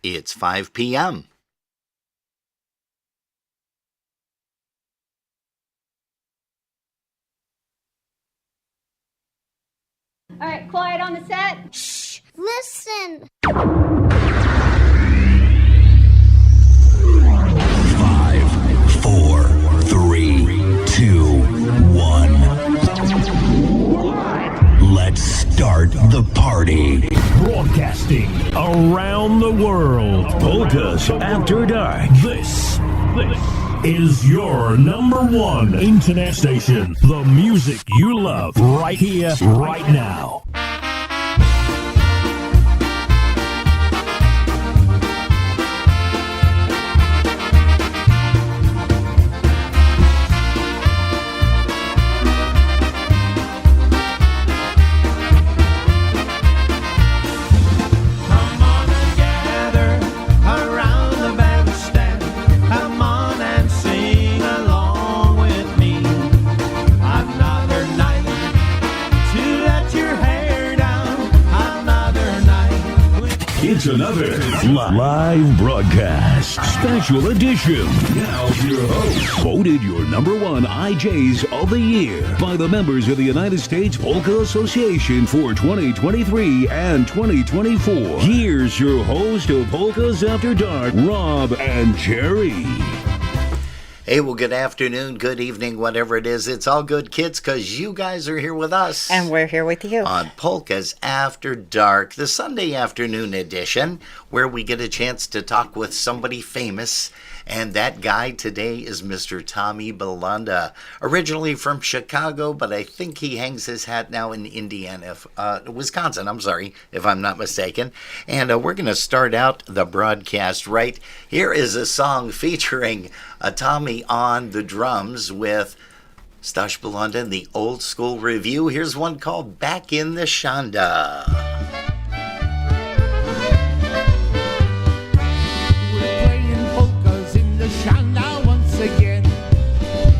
It's 5 p.m. All right, quiet on the set. Shh, listen. 5, 4, 3, 2, 1. Let's start the party. Broadcasting around the world. Polkas After Dark. This is your number one internet station. The music you love right here, right now. It's another live broadcast special edition. Now your host, voted your number one IJs of the year by the members of the United States Polka Association for 2023 and 2024. Here's your host of Polkas After Dark, Rob and Jerry. Hey, well, good afternoon, good evening, whatever it is. It's all good, kids, because you guys are here with us. And we're here with you. On Polkas After Dark, the Sunday afternoon edition, where we get a chance to talk with somebody famous. And that guy today is Mr. Tommy Bulanda, originally from Chicago, but I think he hangs his hat now in Wisconsin, if I'm not mistaken. And we're going to start out the broadcast right. Here is a song featuring Tommy on the drums with Stash Bulanda and the Old School Review. Here's one called Back in the Shanda. Shanda once again.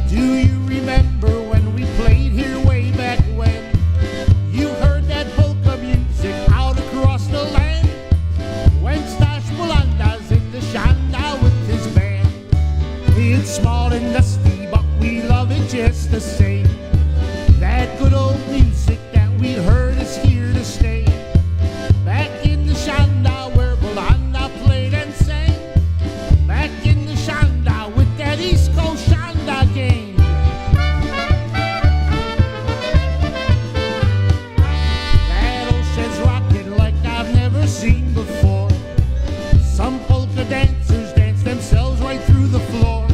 Do you remember when we played here way back when? You heard that polka music out across the land. When Stash Bulanda's in the Shanda with his band. It's small and dusty, but we love it just the same. That good old music that we heard is here to stay. Back in the Shanda where Bulanda played and sang. Back in the Shanda with that East Coast Shanda game. That ocean's rocking like I've never seen before. Some polka dancers dance themselves right through the floor.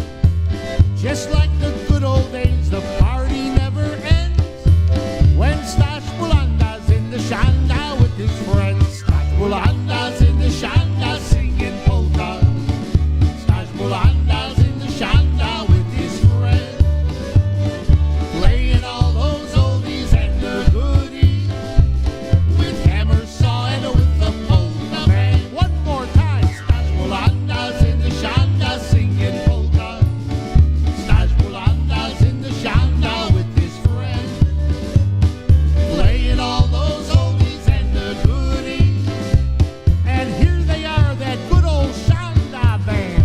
Just like the good old days, the party never ends. When Stash Bulanda's in the Shanda with his friends. Stash Bulanda's in the Shanda singing polka. Bulanda's in the Shanda with his friends, playing all those oldies and the goodies, with hammer saw and with the polka band. One more time, Stash Bulanda's in the Shanda singing polka. Stash Bulanda's in the Shanda with his friends, playing all those oldies and the goodies, and here they are, that good old Shanda band.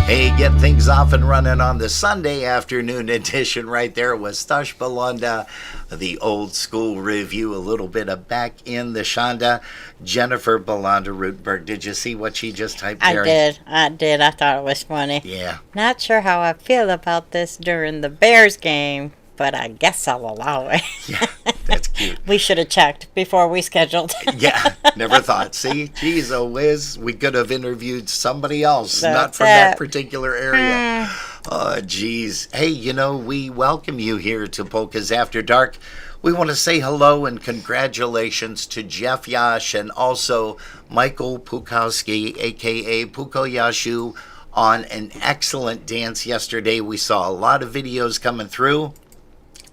Hey, get things off and running on the Sunday afternoon edition right there with Stash Bulanda, the Old School Review, a little bit of Back in the Shanda. Jennifer Bulanda Rootberg, did you see what she just typed there? I did. I thought it was funny. Yeah. Not sure how I feel about this during the Bears game, but I guess I'll allow it. Yeah, that's cute. We should have checked before we scheduled. Yeah, never thought. See, geez, oh whiz, we could have interviewed somebody else, That's not from it. that particular area. Oh, geez. Hey, we welcome you here to Polkas After Dark. We want to say hello and congratulations to Jeff Yash and also Michael Pukowski, a.k.a. Pukoyashu, on an excellent dance yesterday. We saw a lot of videos coming through.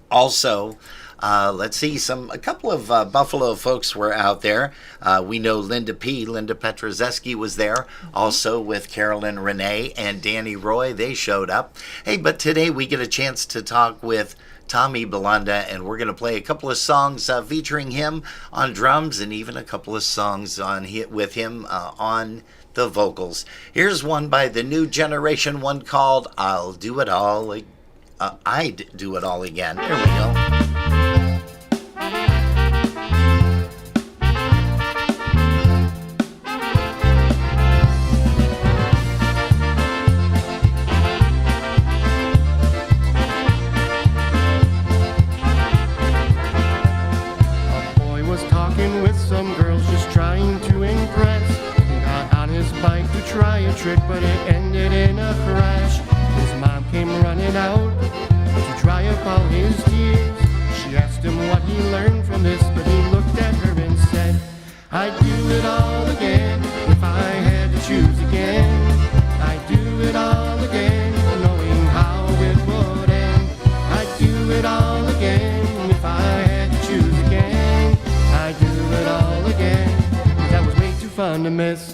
Also, Let's see, a couple of Buffalo folks were out there. We know Linda Petrozeski was there, also with Carolyn Renee and Danny Roy. They showed up. Hey, but today we get a chance to talk with Tommy Bulanda, and we're going to play a couple of songs featuring him on drums, and even a couple of songs with him on the vocals. Here's one by the New Generation, one called I'd Do It All Again. Here we go. Trick, but it ended in a crash. His mom came running out to dry up all his tears. She asked him what he learned from this, but he looked at her and said, I'd do it all again if I had to choose again. I'd do it all again, knowing how it would end. I'd do it all again if I had to choose again. I'd do it all again, but that was way too fun to miss.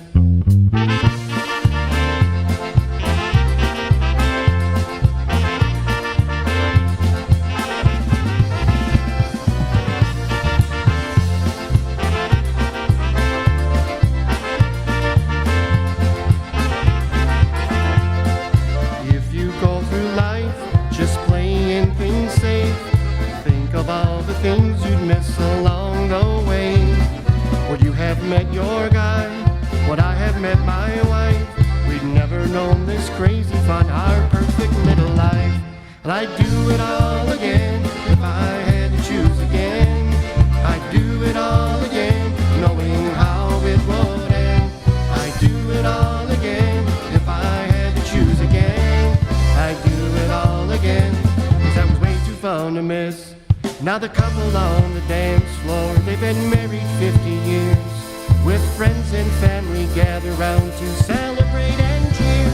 Things you'd miss along the way. Would you have met your guy? Would I have met my wife? We'd never known this crazy fun, our perfect little life. Well, I'd do it all again if I had to choose again. I'd do it all again, knowing how it would end. I'd do it all again if I had to choose again. I'd do it all again, 'cause that was way too fun to miss. Now the couple on the dance floor, they've been married 50 years. With friends and family gather round to celebrate and cheer.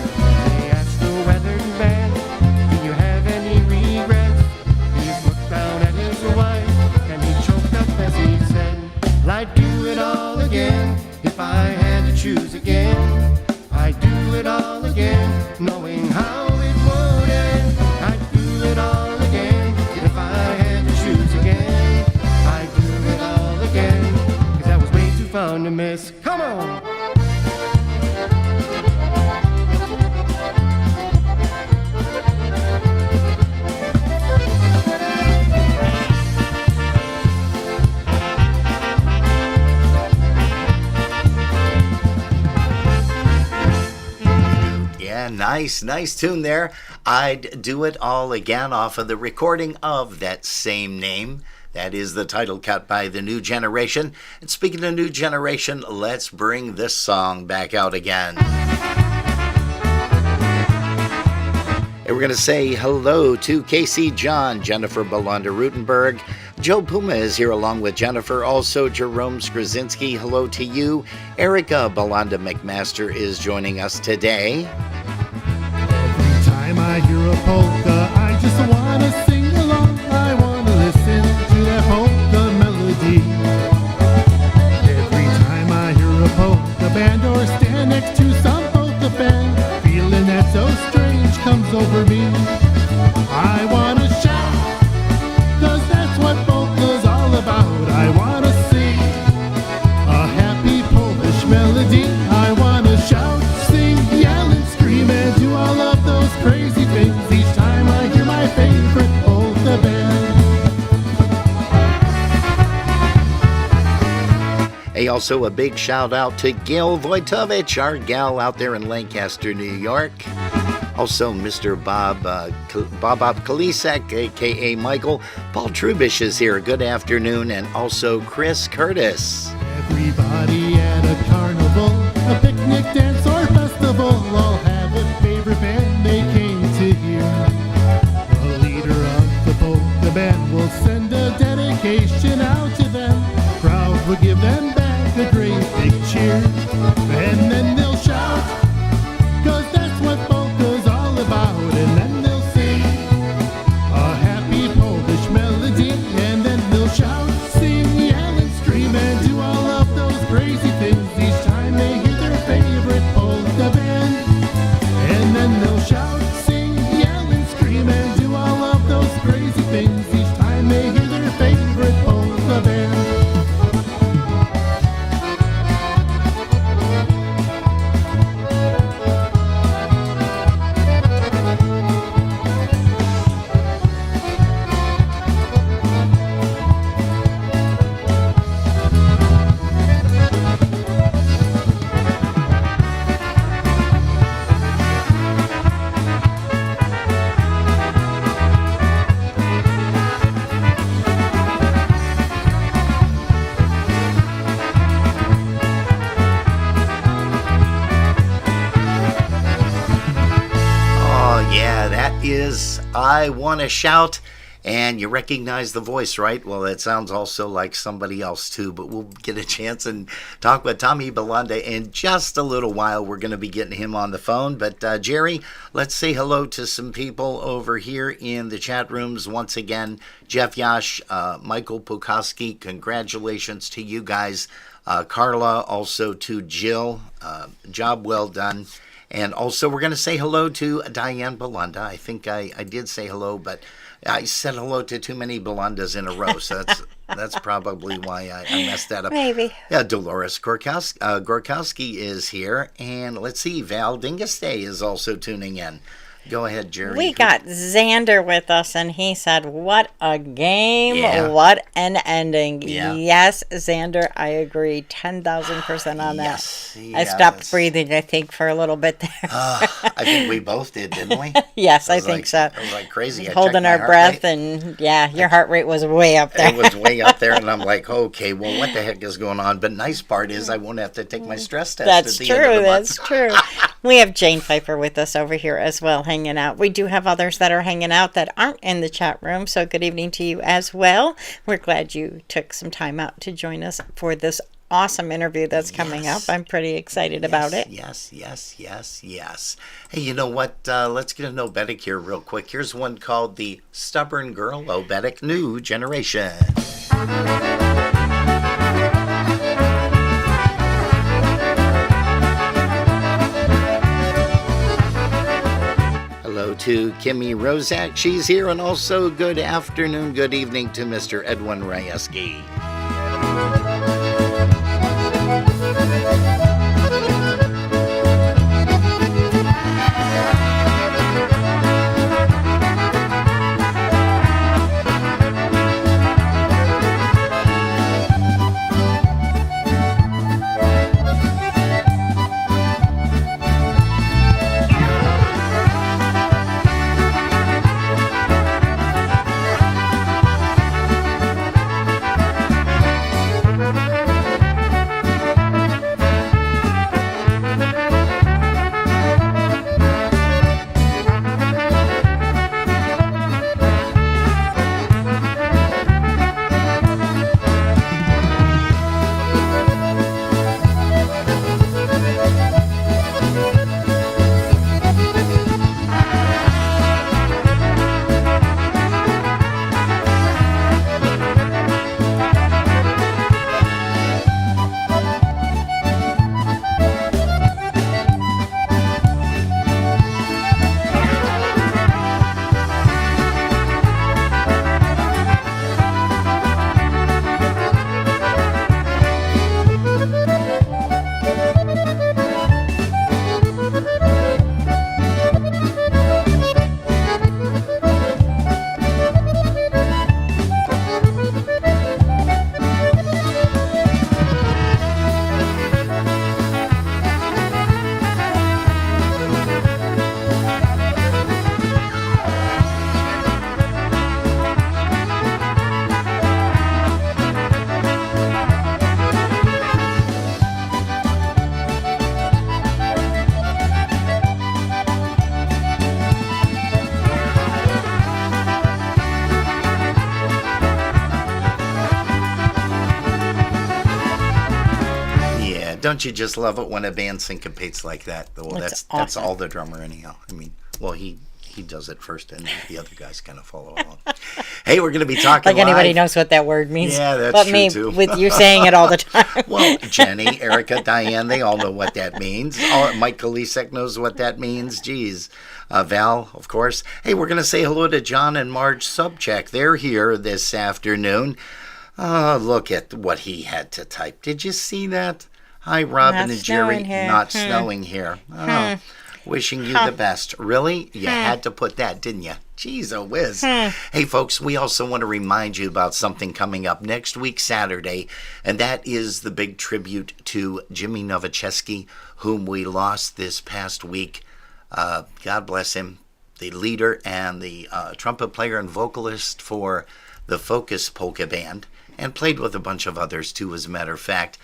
They ask the weathered man, do you have any regrets? He looked down at his wife and he choked up as he said, well, I'd do it all again if I had to choose again. I'd do it all again, knowing how it would end. I'd do it all again if I had to choose again. I'd do it all again, 'cause that was way too fun to miss. Come on! Nice tune there. I'd Do It All Again off of the recording of that same name. That is the title cut by the New Generation. And speaking of New Generation, let's bring this song back out again. And we're going to say hello to Casey John, Jennifer Bulanda Rutenberg. Joe Puma is here along with Jennifer. Also, Jerome Skrasinski, hello to you. Erica Bulanda McMaster is joining us today. Every time I hear a polka, I just want to sing along. I want to listen to that polka melody. Every time I hear a polka band or stand next to some polka band, feeling that's so strange comes over me. I want to shout, 'cause that's what polka's all about. I want to sing a happy Polish melody. I want to shout, sing, yell, and scream, and do all of those crazy things each time I hear my favorite polka band. Hey, also a big shout out to Gail Wojtowicz, our gal out there in Lancaster, New York. Also, Mr. Bob Kalisek, a.k.a. Michael. Paul Trubish is here. Good afternoon. And also Chris Curtis. Everybody at a carnival, a picnic, dance, or festival all have a favorite band they came to hear. The leader of the polka band will send a dedication out to them. Crowd will give them back a great big cheer. And then they'll shout, 'cause that's what polka's all about. And then they'll sing a happy Polish melody. And then shout, sing, yell, and scream, and do all of those crazy things each time they hear their favorite polka band. Oh, yeah, that is I Want to Shout. And you recognize the voice, right? Well, it sounds also like somebody else, too. But we'll get a chance and talk with Tommy Bulanda in just a little while. We're going to be getting him on the phone. But, Jerry, let's say hello to some people over here in the chat rooms. Once again, Jeff Yash, Michael Pukoski, congratulations to you guys. Carla, also to Jill, job well done. And also, we're going to say hello to Diane Bulanda. I think I did say hello, but I said hello to too many Bulandas in a row, so that's probably why I messed that up. Maybe. Yeah, Dolores Gorkowski is here, and let's see, Val Dingaste is also tuning in. Go ahead, Jerry. We got Xander with us, and he said, what a game. Yeah. What an ending. Yeah. Yes, Xander, I agree 10,000% on that. Yes, I stopped breathing, I think, for a little bit there. I think we both did, didn't we? Yes, I think so. I was like crazy. I Holding checked my our heart breath, rate. and yeah, your heart rate was way up there. It was way up there, and I'm like, okay, well, what the heck is going on? But nice part is I won't have to take my stress test That's at the end of true. the month. That's true. We have Jane Pfeiffer with us over here as well, hanging out. We do have others that are hanging out that aren't in the chat room, so good evening to you as well. We're glad you took some time out to join us for this awesome interview that's coming up. I'm pretty excited about it. Yes. Hey, you know what? Let's get a Obetic here real quick. Here's one called The Stubborn Girl Obetic New Generation. Hello to Kimmy Rozak. She's here. And also good afternoon, good evening to Mr. Edwin Ryeski. Don't you just love it when a band syncopates like that? Well, that's awesome. all the drummer anyhow. I mean, well, he does it first, and the other guys kind of follow along. Hey, we're going to be talking Like anybody live. knows what that word means. Yeah, that's but true, me, too. with you saying it all the time. Well, Jenny, Erica, Diane, they all know what that means. Mike Kalisek knows what that means. Geez. Val, of course. Hey, we're going to say hello to John and Marge Subcheck. They're here this afternoon. Look at what he had to type. Did you see that? Hi, Robin Not and Jerry. snowing here. Not snowing here. Oh, wishing you the best. Really? You had to put that, didn't you? Jeez, oh whiz. Hey, folks, we also want to remind you about something coming up next week, Saturday, and that is the big tribute to Jimmy Nowaczewski, whom we lost this past week. God bless him, the leader and the trumpet player and vocalist for the Focus Polka Band, and played with a bunch of others too, as a matter of fact.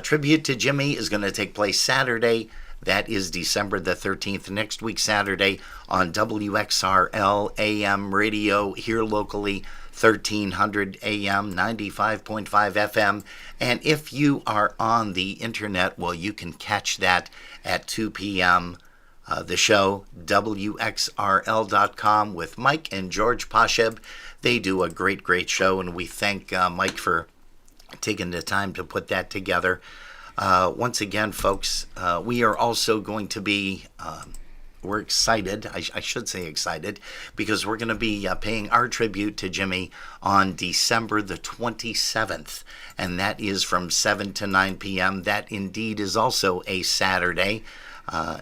Tribute to Jimmy is going to take place Saturday. That is December the 13th, next week Saturday, on WXRL AM radio here locally, 1300 AM, 95.5 FM. And if you are on the internet, well, you can catch that at 2 p.m. The show, WXRL.com, with Mike and George Pasheb. They do a great, great show, and we thank Mike for taking the time to put that together. Once again, folks, we are also going to be, we're excited, I should say excited, because we're going to be paying our tribute to Jimmy on December the 27th, and that is from 7 to 9 p.m. That indeed is also a Saturday.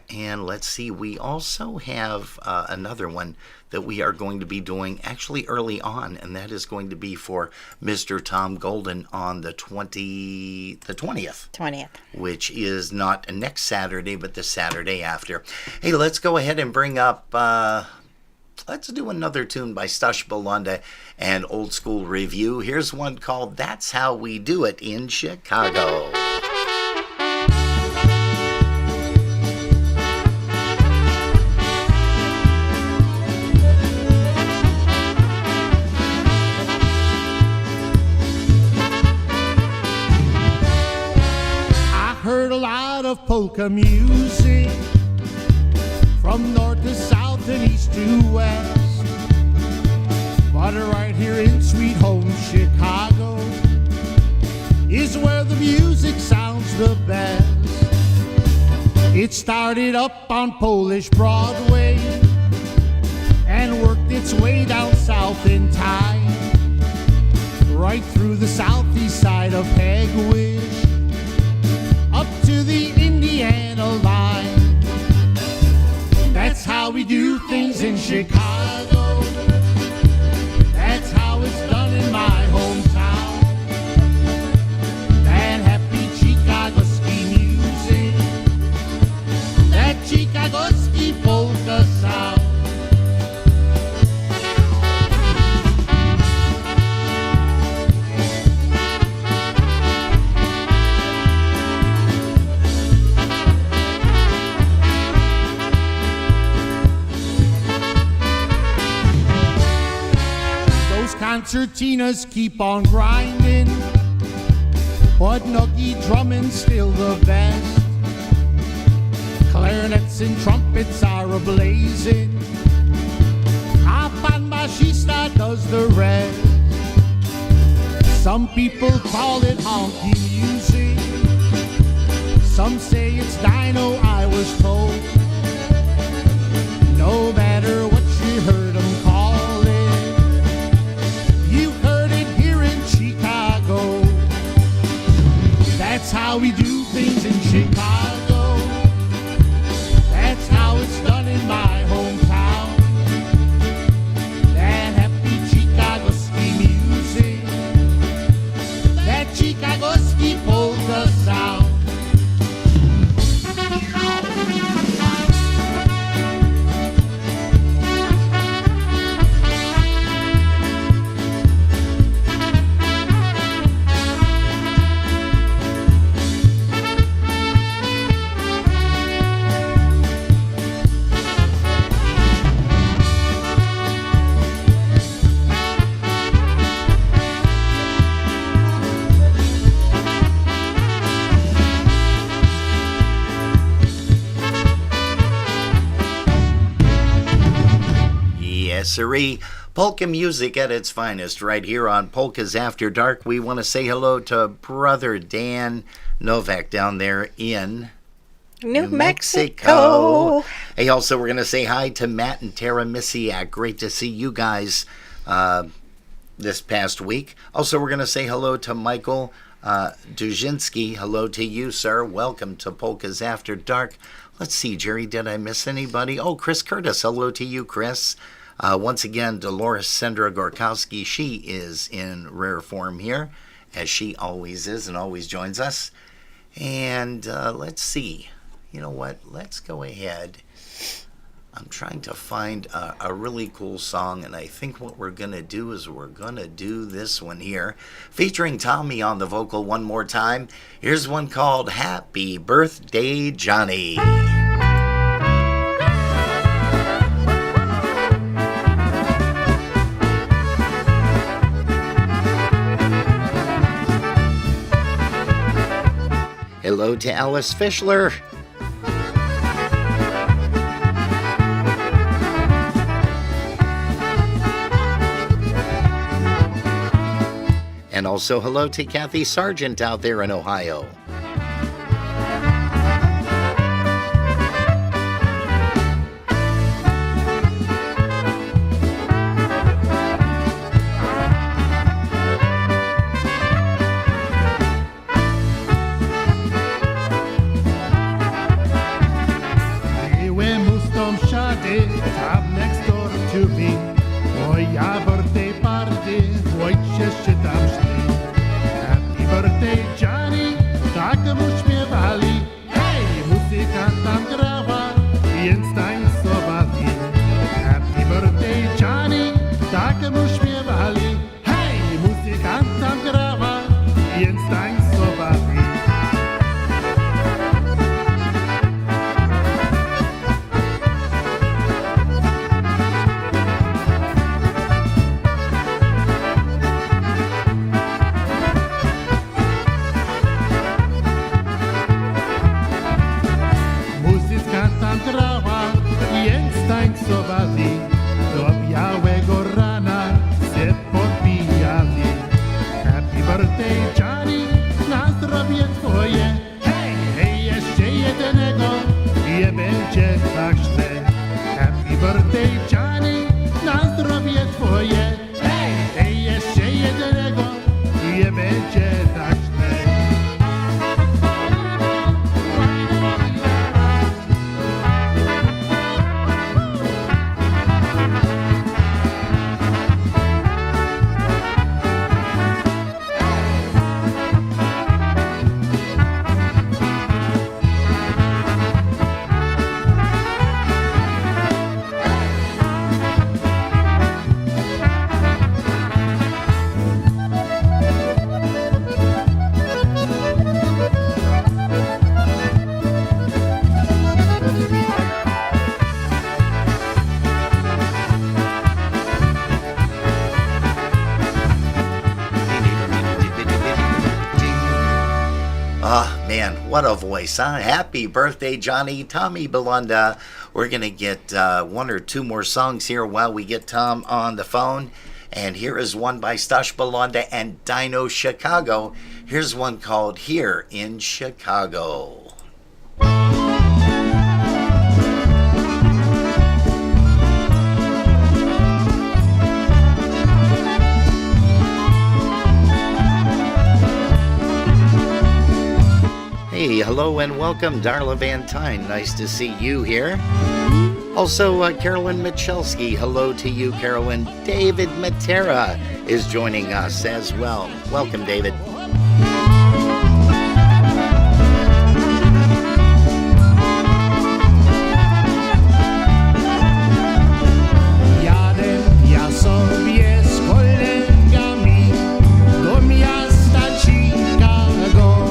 And let's see, we also have another one that we are going to be doing actually early on, and that is going to be for Mr. Tom Golden on the 20th. 20th. Which is not next Saturday, but the Saturday after. Hey, let's go ahead and bring up, let's do another tune by Stush Bulanda and Old School Review. Here's one called That's How We Do It in Chicago. Heard a lot of polka music from north to south and east to west, but right here in sweet home Chicago is where the music sounds the best. It started up on Polish Broadway and worked its way down south in time, right through the southeast side of Pegwish, up to the Indiana line. That's how we do things in Chicago. That's how it's done in my hometown. That happy Chicagoski music, that Chicagoski polka sound. Concertinas keep on grinding, but noogie drumming's still the best. Clarinets and trumpets are a-blazing. Apanbashista does the rest. Some people call it honky music. Some say it's dino, I was told. No matter what you heard them call it, you heard it here in Chicago. That's how we do things in Chicago. That's how it's done in my hometown. That happy Chicagoski music, that Chicagoski polka sound. Siree. Polka music at its finest right here on Polkas After Dark. We want to say hello to Brother Dan Novak down there in New Mexico. Hey, also, we're going to say hi to Matt and Tara Misiak. Great to see you guys this past week. Also, we're going to say hello to Michael Dujinski. Hello to you, sir. Welcome to Polkas After Dark. Let's see, Jerry, did I miss anybody? Oh, Chris Curtis. Hello to you, Chris. Once again, Dolores Sandra Gorkowski. She is in rare form here, as she always is and always joins us. And let's see. You know what? Let's go ahead. I'm trying to find a really cool song, and I think what we're going to do is we're going to do this one here, featuring Tommy on the vocal one more time. Here's one called Happy Birthday, Johnny. Hello to Alice Fischler. And also hello to Kathy Sargent out there in Ohio. They were Muslim shadi, top next door to me. Oh, yeah, birthday party, boy, shit, I'm Happy birthday, Johnny, tak mu śpiewali. Hej, muzyka tam grała, więc tańcowali. Happy birthday, Johnny, tak mu śpiewali. Hej, muzyka tam grała, więc tańcowali. Muzyka tam grała, więc tańcowali. Do białego rana się podbijali. Happy birthday, Johnny, na zdrowie twoje. Hej, hej, jeszcze jednego i będzie tak źle. Happy birthday, Johnny, na zdrowie twoje. Hej, hej, jeszcze jednego i będzie tak źle. Man, what a voice, huh? Happy birthday, Johnny. Tommy Bulanda. We're going to get one or two more songs here while we get Tom on the phone. And here is one by Stash Bulanda and Dino Chicago. Here's one called Here in Chicago. Hey, hello and welcome, Darla Van Tyne. Nice to see you here. Also, Carolyn Michelski. Hello to you, Carolyn. David Matera is joining us as well. Welcome, David. Jadę ja sobie z kolegami do miasta Chicago,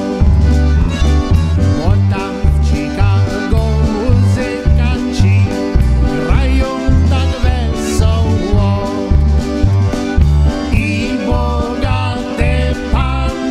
bo tam w Chicago muzykanci grają tak wesoło i bogate pan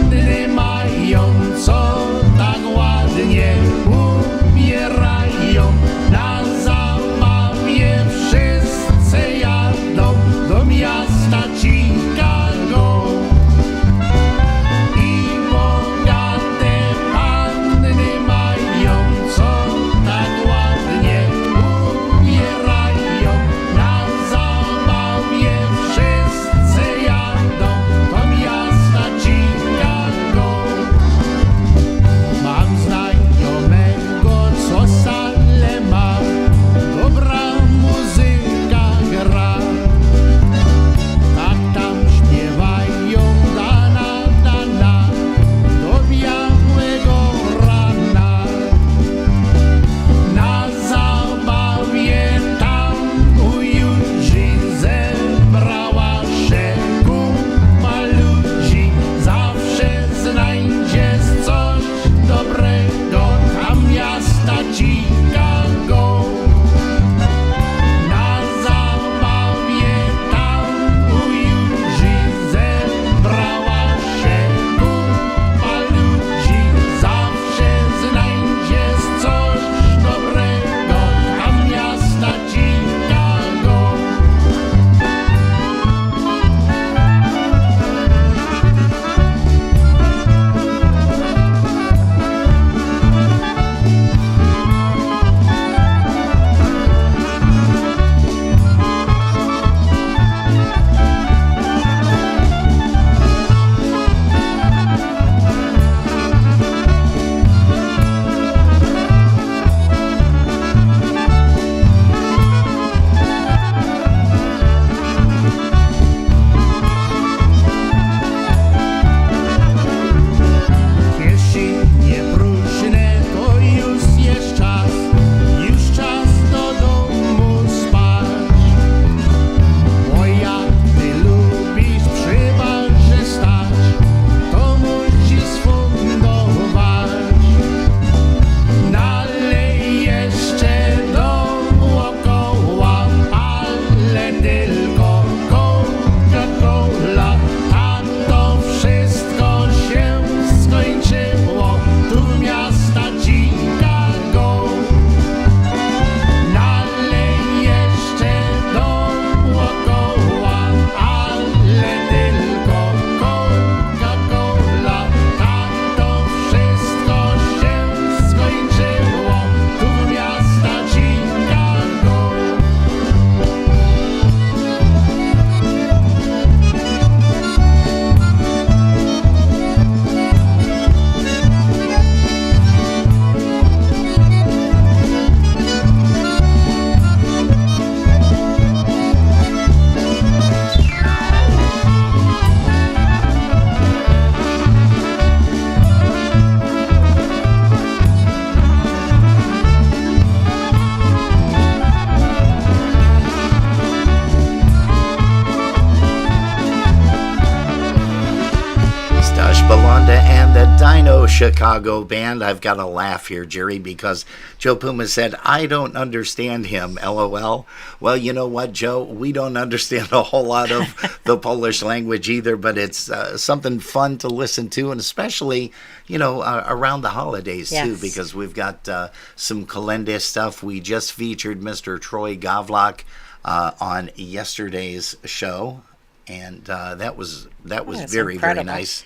Bulanda and the Dino Chicago Band. I've got to laugh here, Jerry, because Joe Puma said, I don't understand him, LOL. Well, you know what, Joe? We don't understand a whole lot of the Polish language either, but it's something fun to listen to, and especially, around the holidays, too, Yes. because we've got some Kolenda stuff. We just featured Mr. Troy Gavlak on yesterday's show, and that was That's very, very incredible. nice.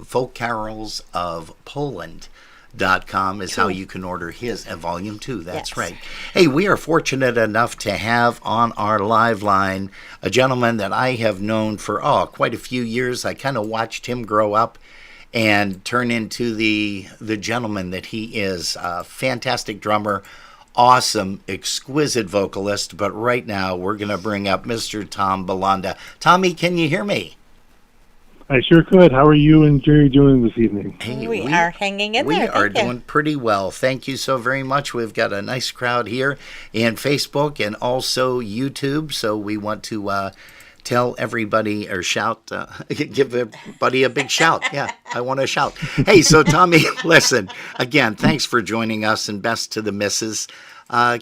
Folk Carols of Poland.com is how you can order his volume 2. That's Yes. right. Hey, we are fortunate enough to have on our live line a gentleman that I have known for quite a few years. I kind of watched him grow up and turn into the gentleman that he is. A fantastic drummer, awesome, exquisite vocalist. But right now we're going to bring up Mr. Tom Bulanda. Tommy, can you hear me? I sure could. How are you and Jerry doing this evening? Hey, We are hanging in we there. are Thank you. doing pretty well. Thank you so very much. We've got a nice crowd here in Facebook and also YouTube. So we want to tell everybody or shout, give everybody a big shout. Yeah, I want to shout. Hey, so Tommy, listen, again, thanks for joining us and best to the missus.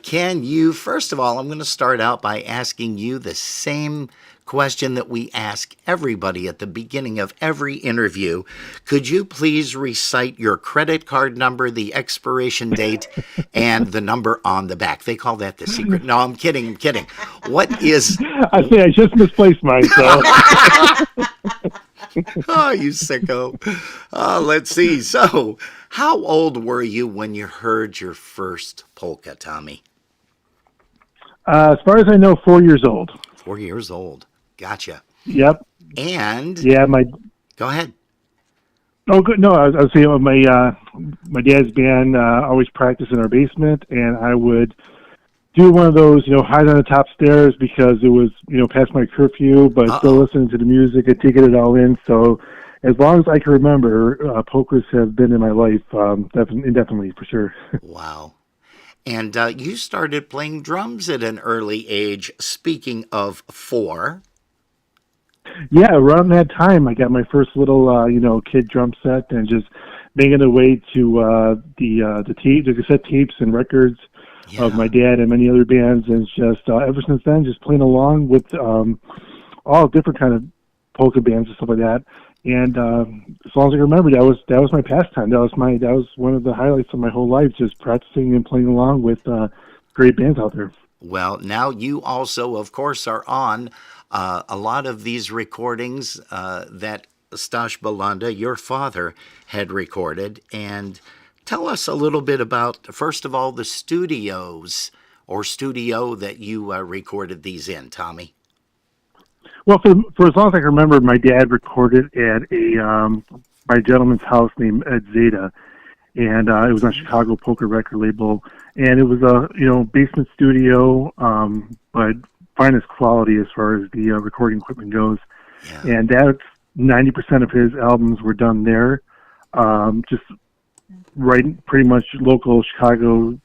Can you, first of all, I'm going to start out by asking you the same question that we ask everybody at the beginning of every interview. Could you please recite your credit card number, the expiration date, and the number on the back? They call that the secret. No, I'm kidding. What is... I think I just misplaced mine, so. Oh, you sicko. Let's see. So, how old were you when you heard your first polka, Tommy? As far as I know, 4 years old. 4 years old. Gotcha. Yep. And... Yeah, my... Go ahead. Oh, good. No, I was saying my dad's band always practiced in our basement, and I would do one of those, hide on the top stairs because it was, past my curfew, but still listening to the music and taking it all in. So as long as I can remember, polkas have been in my life, indefinitely, for sure. Wow. And you started playing drums at an early age. Speaking of 4. Yeah, around that time, I got my first little, kid drum set and just making it way to the cassette tapes and records of my dad and many other bands. And just ever since then, just playing along with all different kind of polka bands and stuff like that. And as long as I can remember, that was my pastime. That was one of the highlights of my whole life, just practicing and playing along with great bands out there. Well, now you also, of course, are on a lot of these recordings that Stash Bulanda, your father, had recorded. And tell us a little bit about, first of all, the studios or studio that you recorded these in, Tommy. Well, for as long as I can remember, my dad recorded at my gentleman's house named Ed Zeta, and it was on Chicago Polka record label, and it was a basement studio, but finest quality as far as the recording equipment goes. Yeah. And that's 90% of his albums were done there, just right, pretty much local Chicago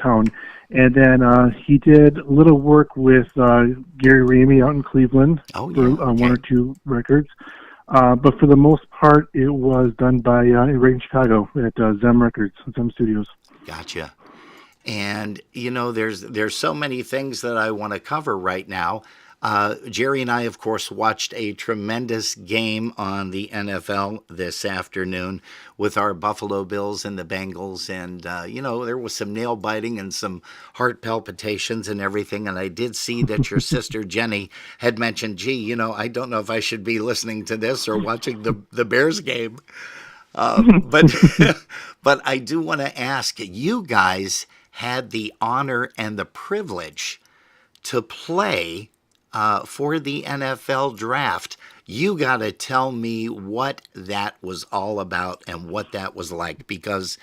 town. And then he did a little work with Gary Ramey out in Cleveland for one or two records. But for the most part, it was done by right in Chicago at Zem Records, Zem Studios. Gotcha. And, there's so many things that I want to cover right now. Jerry and I, of course, watched a tremendous game on the NFL this afternoon with our Buffalo Bills and the Bengals. And, there was some nail biting and some heart palpitations and everything. And I did see that your sister Jenny had mentioned, I don't know if I should be listening to this or watching the Bears game. But I do want to ask, you guys had the honor and the privilege to play for the NFL draft. You got to tell me what that was all about and what that was like, because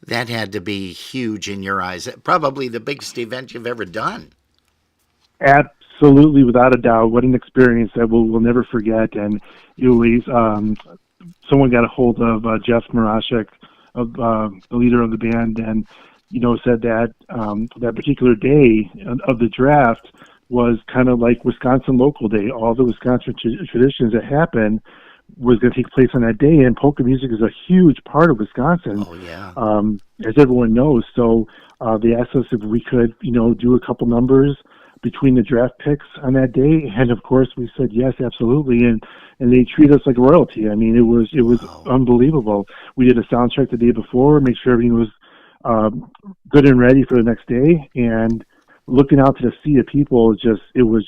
that had to be huge in your eyes. Probably the biggest event you've ever done. Absolutely, without a doubt. What an experience that we'll never forget. And someone got a hold of Jeff Marashek, of the leader of the band, and said that that particular day of the draft was kind of like Wisconsin local day. All the Wisconsin traditions that happened was going to take place on that day. And polka music is a huge part of Wisconsin, Oh, yeah. as everyone knows. So they asked us if we could, do a couple numbers between the draft picks on that day, and of course we said yes, absolutely. And they treat us like royalty. I mean, it was unbelievable. We did a sound check the day before, make sure everything was good and ready for the next day, and looking out to the sea of people, it was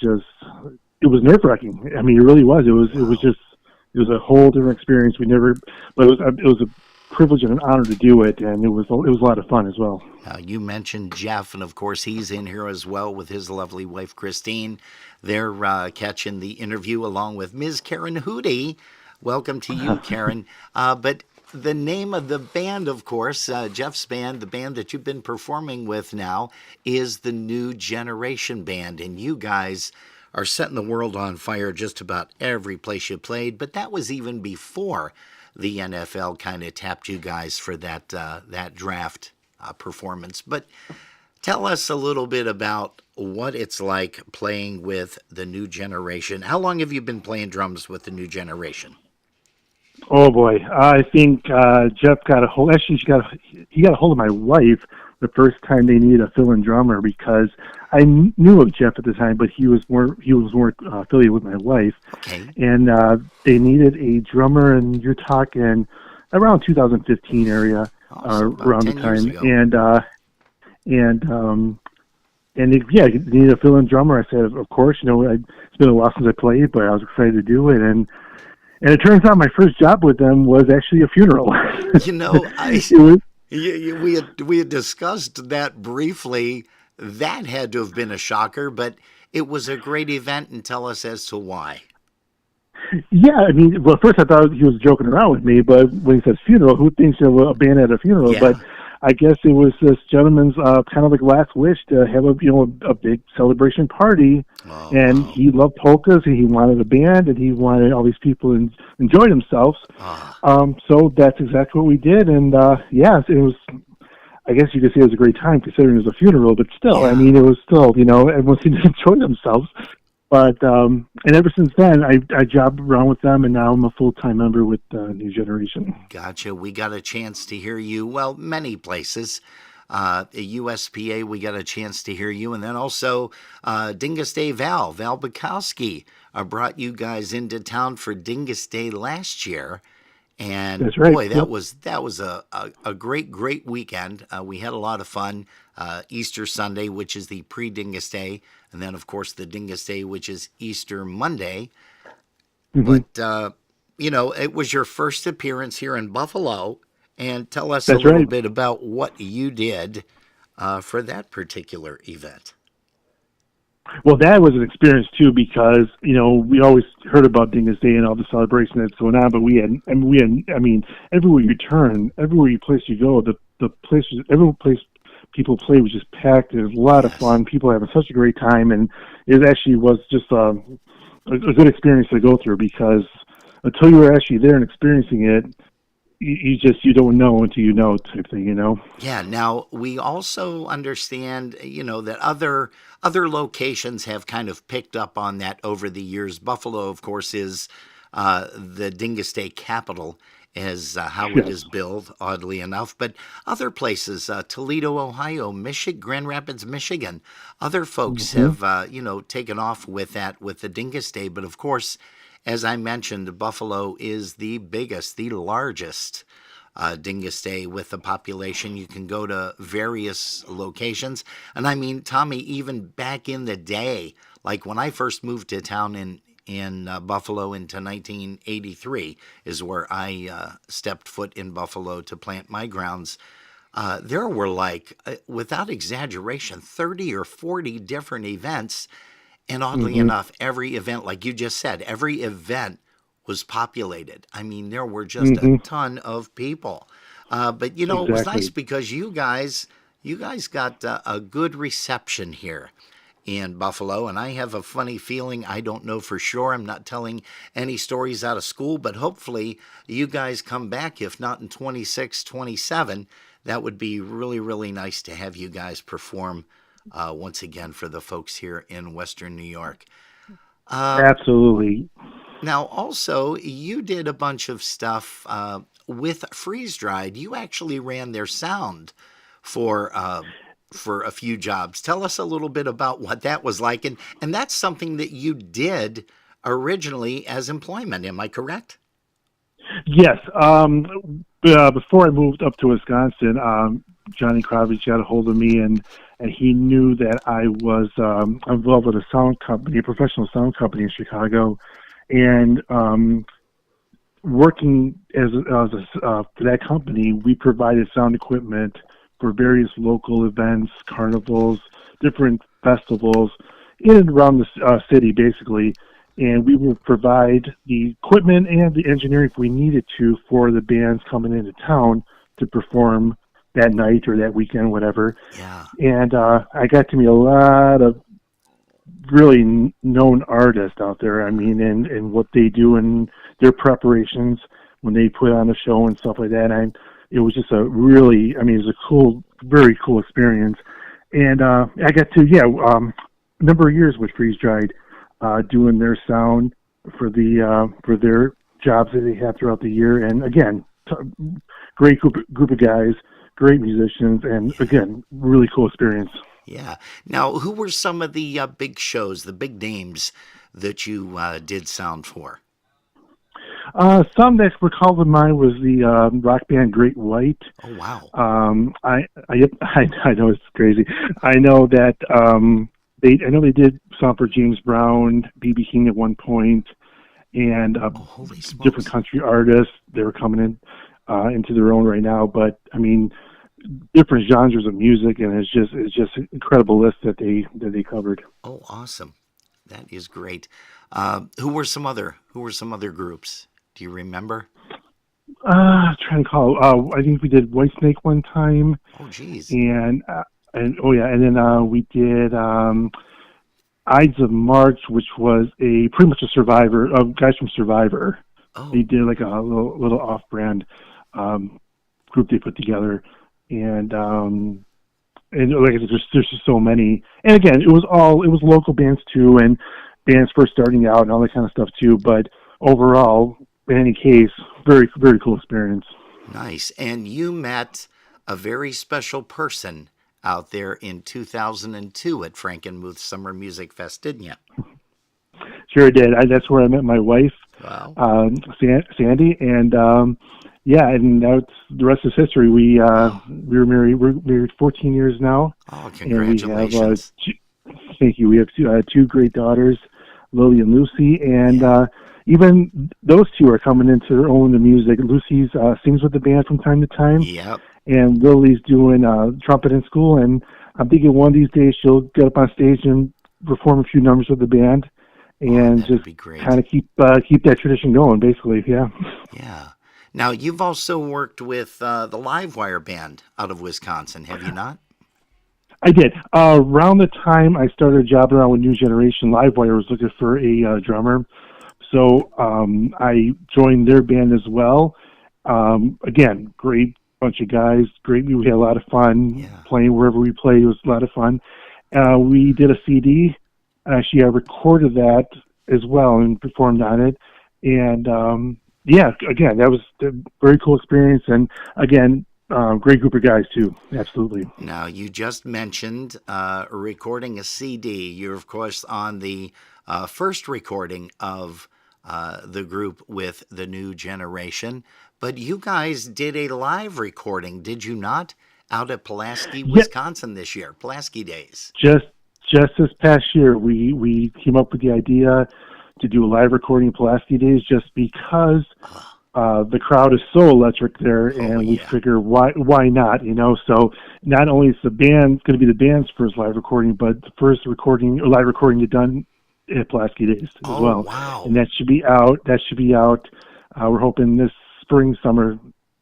nerve wracking. I mean, it really was. It was a whole different experience. But it was a privilege and an honor to do it, and it was a lot of fun as well. You mentioned Jeff, and of course he's in here as well with his lovely wife Christine. They're catching the interview along with Ms. Karen Hootie. Welcome to you, Karen. But the name of the band, of course, Jeff's band, the band that you've been performing with now, is the New Generation Band, and you guys are setting the world on fire just about every place you played. But that was even before the NFL kind of tapped you guys for that draft performance. But tell us a little bit about what it's like playing with the New Generation. How long have you been playing drums with the New Generation? Oh boy, I think Jeff got a hold. Actually, he got a hold of my wife the first time they needed a fill-in drummer, because I knew of Jeff at the time, but he was more affiliated with my wife. Okay. And they needed a drummer, and you're talking around 2015 area, around the time. And they needed a fill-in drummer. I said, of course, it's been a while since I played, but I was excited to do it. And it turns out my first job with them was actually a funeral. We had discussed that briefly. That had to have been a shocker, but it was a great event, and tell us as to why. Yeah, I mean, well, first I thought he was joking around with me, but when he says funeral, who thinks of a band at a funeral? Yeah. But I guess it was this gentleman's kind of like last wish to have a big celebration party, and he loved polkas, and he wanted a band, and he wanted all these people to enjoy themselves. So that's exactly what we did, and yes, it was. I guess you could say it was a great time considering it was a funeral, but still, I mean, it was still, everyone seemed to enjoy themselves. But and ever since then, I jobbed around with them, and now I'm a full-time member with New Generation. Gotcha. We got a chance to hear you, well, many places. At USPA, we got a chance to hear you. And then also Dingus Day Val Bukowski brought you guys into town for Dingus Day last year. And that's right. Boy, that was a great weekend. We had a lot of fun. Easter Sunday, which is the pre-Dingus Day, and then of course the Dingus Day, which is Easter Monday. Mm-hmm. But it was your first appearance here in Buffalo, and tell us a little bit about what you did for that particular event. Well, that was an experience too, because we always heard about Dingus Day and all the celebration that's going on, but everywhere you turn, every place you go, every place people play was just packed. It was a lot of fun. People having such a great time, and it actually was just a good experience to go through, because until you were actually there and experiencing it, you don't know until you know, type thing, Yeah. Now we also understand, that other locations have kind of picked up on that over the years. Buffalo, of course, is the Dingus Day capital, as how it is billed, oddly enough. But other places, Toledo, Ohio, Grand Rapids, Michigan, other folks have taken off with that, with the Dingus Day. But of course, as I mentioned, Buffalo is the biggest, the largest Dingus Day with the population. You can go to various locations. And I mean, Tommy, even back in the day, like when I first moved to town in Buffalo into 1983 is where I stepped foot in Buffalo to plant my grounds. There were without exaggeration, 30 or 40 different events. And oddly enough, every event, like you just said, every event was populated. I mean, there were just a ton of people. But, it was nice because you guys got a good reception here in Buffalo. And I have a funny feeling, I don't know for sure, I'm not telling any stories out of school, but hopefully you guys come back, if not in 26, 27. That would be really, really nice to have you guys perform once again for the folks here in Western New York. Absolutely. Now, also, you did a bunch of stuff with Freeze Dried. You actually ran their sound for for a few jobs. Tell us a little bit about what that was like, and that's something that you did originally as employment. Am I correct? Yes. Before I moved up to Wisconsin, Johnny Kravitz got a hold of me, and he knew that I was involved with a sound company, a professional sound company in Chicago, and working for that company, we provided sound equipment for various local events, carnivals, different festivals in and around the city, basically. And we would provide the equipment and the engineering if we needed to for the bands coming into town to perform that night or that weekend, whatever. Yeah. And I got to meet a lot of really known artists out there. I mean, and what they do in their preparations when they put on a show and stuff like that. And it was just it was a cool, very cool experience. And I got to, a number of years with Freeze Dried, doing their sound for their jobs that they have throughout the year. And again, great group of guys, great musicians, and again, really cool experience. Yeah. Now, who were some of the big shows, the big names that you did sound for? Some that were called to mind was the rock band Great White. Oh, wow. I know it's crazy. I know that they did some for James Brown, B.B. King at one point, and holy smokes. different country artists. They were coming in into their own right now, but I mean, different genres of music, and it's just an incredible list that they covered. Oh, awesome! That is great. Who were some other groups? Do you remember? Trying to call. I think we did Whitesnake one time. Oh, geez. And then we did Ides of March, which was pretty much a Survivor of guys from Survivor. Oh. They did like a little off-brand group they put together, and like I said, there's just so many. And again, it was local bands too, and bands first starting out and all that kind of stuff too. But overall, in any case, very, very cool experience. Nice. And you met a very special person out there in 2002 at Frankenmuth Summer Music Fest, didn't you? Sure, I did. That's where I met my wife, wow. Sandy, and and that's the rest is history. We were married. We're married 14 years now. Oh, congratulations! And thank you. We have two great daughters, Lily and Lucy, and even those two are coming into their own in the music. Lucy's sings with the band from time to time. Yep. And Lily's doing trumpet in school, and I'm thinking one of these days she'll get up on stage and perform a few numbers with the band, and just kind of keep that tradition going, basically. Yeah. Yeah. Now, you've also worked with the Livewire band out of Wisconsin, have you not? I did. Around the time I started jobbing around with New Generation, Livewire was looking for a drummer, so I joined their band as well. Again, great bunch of guys, great. We had a lot of fun playing wherever we played. It was a lot of fun. We did a CD. Actually, I recorded that as well and performed on it. And again, that was a very cool experience. And again, great group of guys too. Absolutely. Now, you just mentioned recording a CD. You're of course on the first recording of the group with the New Generation. But you guys did a live recording, did you not? Out at Pulaski, Wisconsin this year, Pulaski Days. Just this past year, we came up with the idea to do a live recording of Pulaski Days just because the crowd is so electric there, and we figure why not, So not only is the band going to be the band's first live recording, but the first live recording done at Pulaski Days as well. Wow. And that should be out. We're hoping this spring, summer,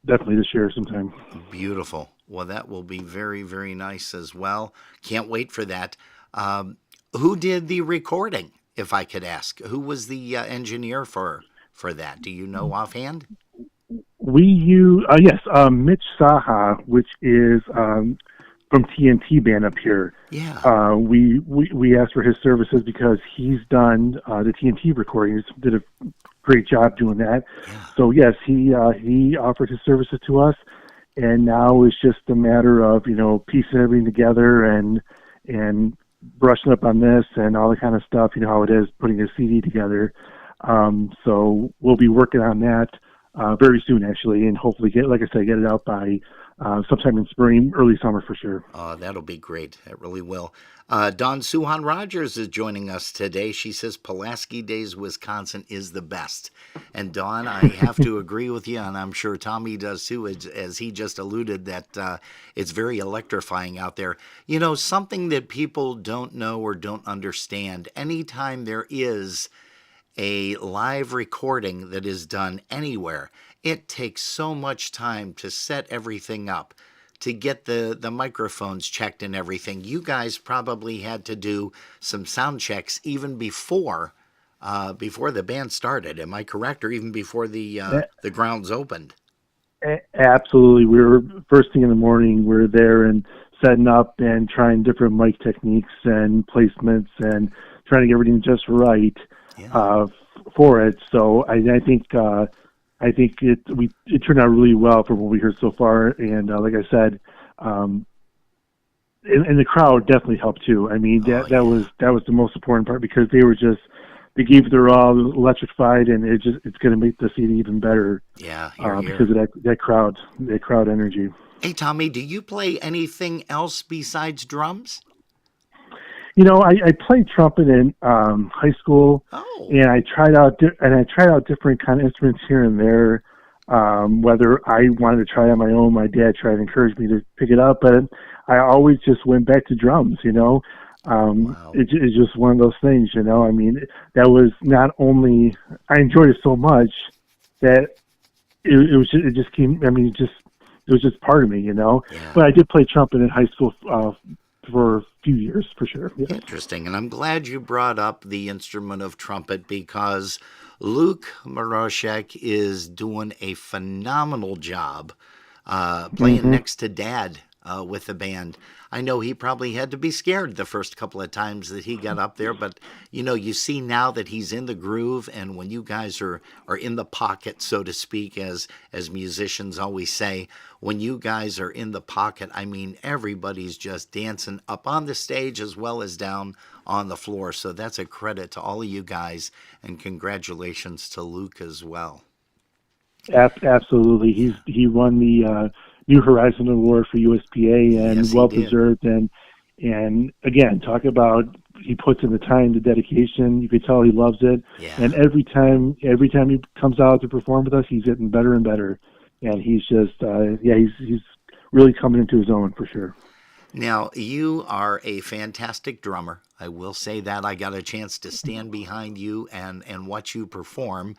definitely this year sometime. Beautiful. Well, that will be very, very nice as well. Can't wait for that. Who did the recording, if I could ask? Who was the engineer for that? Do you know offhand? We use, Mitch Saha, which is from TNT band up here. Yeah. We asked for his services because he's done the TNT recordings. Did a great job doing that. Yeah. So yes, he offered his services to us, and now it's just a matter of piecing everything together and brushing up on this and all the kind of stuff. You know how it is putting a CD together. So we'll be working on that very soon, actually, and hopefully get it out by sometime in spring, early summer for sure. That'll be great. It really will. Dawn Suhan Rogers is joining us today. She says Pulaski Days, Wisconsin is the best. And Dawn, I have to agree with you, and I'm sure Tommy does too, as he just alluded that it's very electrifying out there. You know, something that people don't know or don't understand, anytime there is a live recording that is done anywhere, it takes so much time to set everything up, to get the microphones checked and everything. You guys probably had to do some sound checks even before the band started. Am I correct? Or even before the grounds opened? Absolutely. We were first thing in the morning. We were there and setting up and trying different mic techniques and placements and trying to get everything just right. Yeah. For it. So I think it turned out really well from what we heard so far. And like I said, and the crowd definitely helped too. I mean, that was the most important part, because they gave it their all, electrified, and it's going to make the CD even better. Yeah, because of that crowd energy. Hey, Tommy, do you play anything else besides drums? You know, I played trumpet in high school, and I tried out different kind of instruments here and there. Whether I wanted to try on my own, my dad tried to encourage me to pick it up, but I always just went back to drums. You know, Wow. it's just one of those things. You know, I mean, that was not only I enjoyed it so much that it just came. I mean, it was just part of me. You know, Yeah. but I did play trumpet in high school. For a few years, for sure. Yeah. Interesting. And I'm glad you brought up the instrument of trumpet, because Luke Maroshek is doing a phenomenal job playing next to Dad with the band. I know he probably had to be scared the first couple of times that he got up there, but you see now that he's in the groove, and when you guys are in the pocket, so to speak, as musicians always say, when you guys are in the pocket, I mean, everybody's just dancing up on the stage as well as down on the floor. So that's a credit to all of you guys, and congratulations to Luke as well. Absolutely. He won the New Horizon Award for USPA, and Yes, he well did. deserved. And again, talk about he puts in the time, the dedication. You could tell he loves it. Yeah. And every time he comes out to perform with us, he's getting better and better. And he's just he's really coming into his own for sure. Now, you are a fantastic drummer. I will say that. I got a chance to stand behind you and watch you perform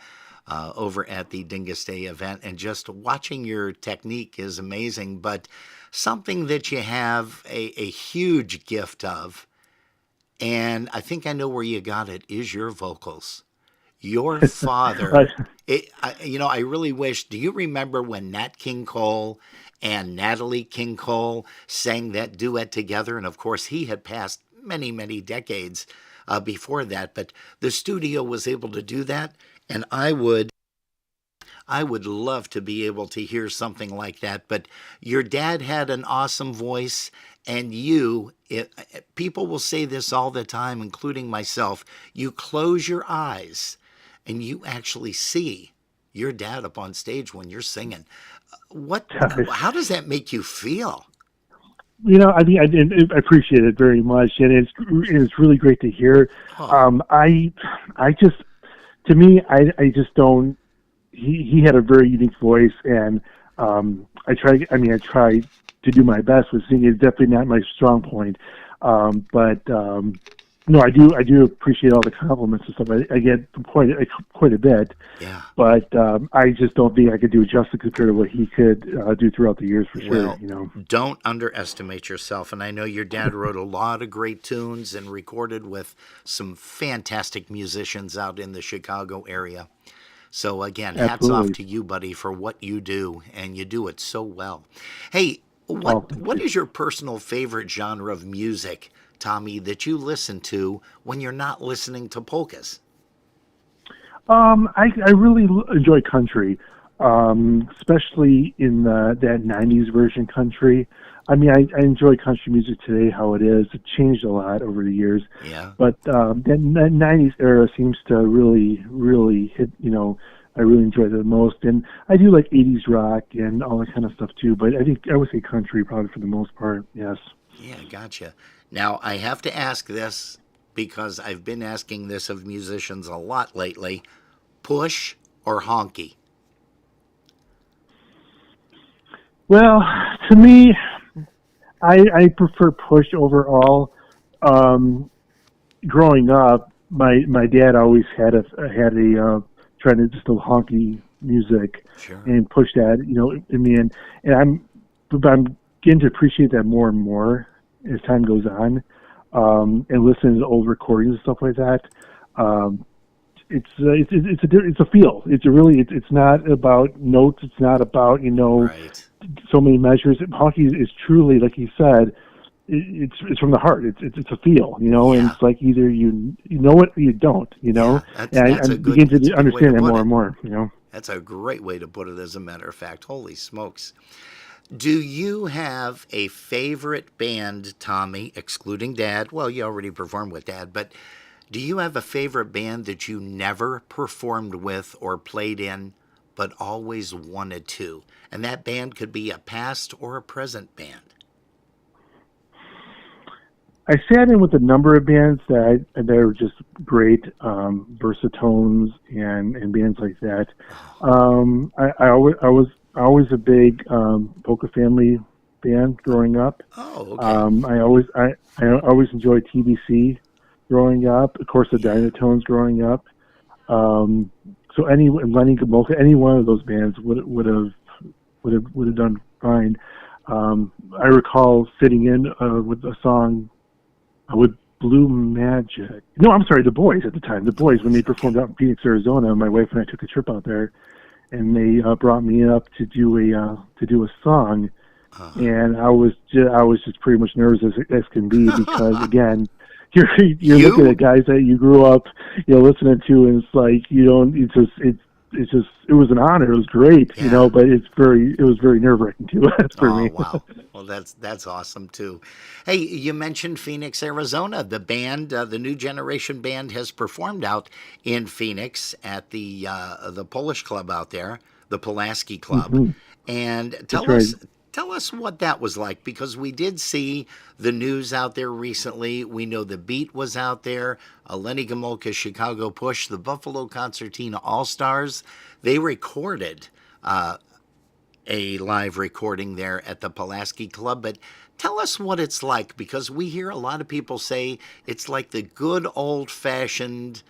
over at the Dingus Day event, and just watching your technique is amazing. But something that you have a huge gift of, and I think I know where you got it, is your vocals. Your father, I really wish, do you remember when Nat King Cole and Natalie King Cole sang that duet together? And of course, he had passed many, many decades before that, but the studio was able to do that. And I would love to be able to hear something like that. But your dad had an awesome voice, and people will say this all the time, including myself. You close your eyes, and you actually see your dad up on stage when you're singing. How does that make you feel? You know, I mean, I appreciate it very much, and it's really great to hear. I just don't. He had a very unique voice, and I try to do my best with singing. It's definitely not my strong point, but no, I do appreciate all the compliments and stuff. I get quite a bit. Yeah. But I just don't think I could do justice compared to what he could do throughout the years, for sure. Well, don't underestimate yourself. And I know your dad wrote a lot of great tunes and recorded with some fantastic musicians out in the Chicago area. So again, hats off to you, buddy, for what you do, and you do it so well. Hey, What is your personal favorite genre of music, Tommy, that you listen to when you're not listening to polkas? I really enjoy country, especially in that '90s version country. I mean, I enjoy country music today, how it is. It changed a lot over the years. Yeah. But that '90s era seems to really hit. I really enjoy that the most, and I do like '80s rock and all that kind of stuff too. But I think I would say country probably for the most part. Yes. Yeah, gotcha. Now, I have to ask this because I've been asking this of musicians a lot lately. Push or honky? Well, to me, I prefer push overall. Growing up, my dad always had a trying to just a honky music Sure. and push that in me, and I'm getting to appreciate that more and more as time goes on, and listening to old recordings and stuff like that. It's a feel. It's not about notes. It's not about Right. so many measures. Hockey is truly, like you said, it's from the heart. It's a feel, and it's like either you know it or you don't, Yeah, And that's I a good- begin that's a to good way understand to that put more it. and more. That's a great way to put it, as a matter of fact. Holy smokes. Do you have a favorite band, Tommy, excluding Dad? Well, you already performed with Dad, but do you have a favorite band that you never performed with or played in, but always wanted to? And that band could be a past or a present band. I sat in with a number of bands that were just great, Versatones and bands like that. I was a big Polka Family band growing up. Oh, okay. I always enjoyed TBC growing up. Of course, the Dynatones growing up. So Lenny Gomulka, any one of those bands would have done fine. I recall sitting in with a song with Blue Magic. No, I'm sorry, the Boys at the time. The Boys, when they performed out in Phoenix, Arizona, my wife and I took a trip out there, and they brought me up to do a song, and I was just pretty much nervous as can be because again, you're looking at guys that you grew up listening to, and it's like it was an honor. It was great, but it was very nerve-wracking too for me. Wow. Well, that's awesome too. Hey, you mentioned Phoenix, Arizona. The band, the New Generation Band, has performed out in Phoenix at the Polish club out there, the Pulaski Club. Mm-hmm. And tell us what that was like, because we did see the news out there recently. We know the Beat was out there, Lenny Gomulka, Chicago Push, the Buffalo Concertina All-Stars. They recorded a live recording there at the Pulaski Club. But tell us what it's like, because we hear a lot of people say it's like the good old-fashioned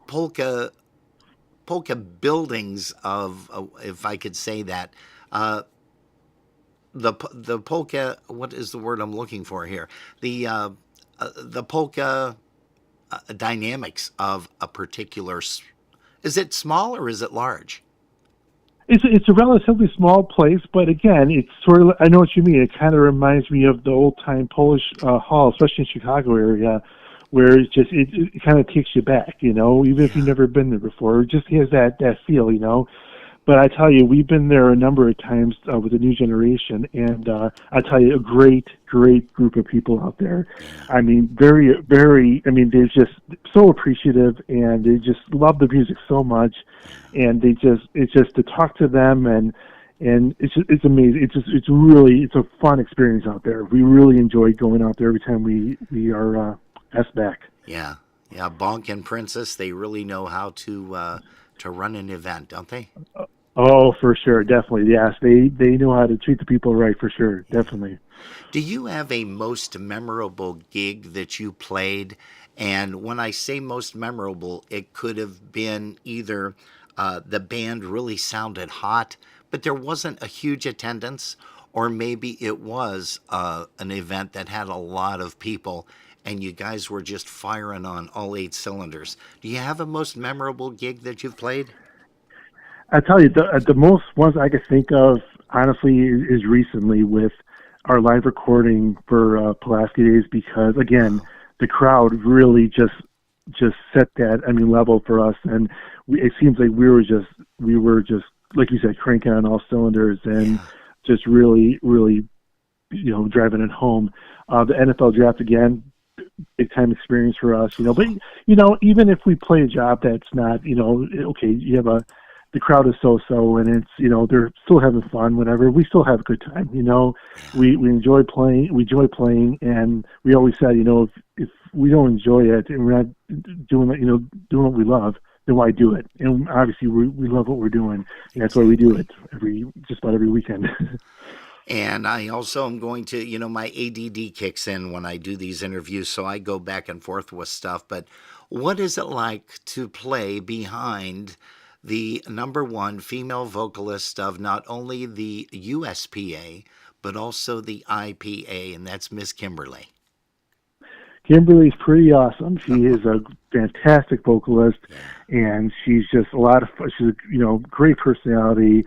polka buildings of, if I could say that, the polka. What is the word I'm looking for here? The polka dynamics of a particular. Is it small or is it large? It's a relatively small place, but again, it's sort of, I know what you mean. It kind of reminds me of the old time Polish hall, especially in Chicago area, where it kind of takes you back, even if you've never been there before. It just has that feel, But I tell you, we've been there a number of times with the New Generation, and I tell you, a great group of people out there. I mean, very, very. I mean, they're just so appreciative, and they just love the music so much, and it's just to talk to them, and it's amazing. It's a fun experience out there. We really enjoy going out there every time we are asked back. Yeah. Bonk and Princess, they really know how to run an event, don't they? Oh, for sure, definitely. Yes, they know how to treat the people right, for sure, definitely. Do you have a most memorable gig that you played? And when I say most memorable, it could have been either the band really sounded hot, but there wasn't a huge attendance, or maybe it was an event that had a lot of people and you guys were just firing on all 8 cylinders. Do you have a most memorable gig that you've played? I tell you, the most ones I could think of honestly is recently with our live recording for Pulaski Days, because again, the crowd really just set that level for us, and it seems like we were just like you said, cranking on all cylinders and just really driving it home. The NFL draft again, big time experience for us, but even if we play a job that's not, okay, you have the crowd is so, and it's, they're still having fun, whatever, we still have a good time. We enjoy playing, and we always said, if we don't enjoy it and we're not doing it, doing what we love, then why do it? And obviously we love what we're doing, and that's why we do it just about every weekend. And I also am going to, my ADD kicks in when I do these interviews, so I go back and forth with stuff. But what is it like to play behind the number one female vocalist of not only the USPA, but also the IPA, and that's Miss Kimberly? Kimberly's pretty awesome. She is a fantastic vocalist, and she's just a lot of fun. She's a great personality,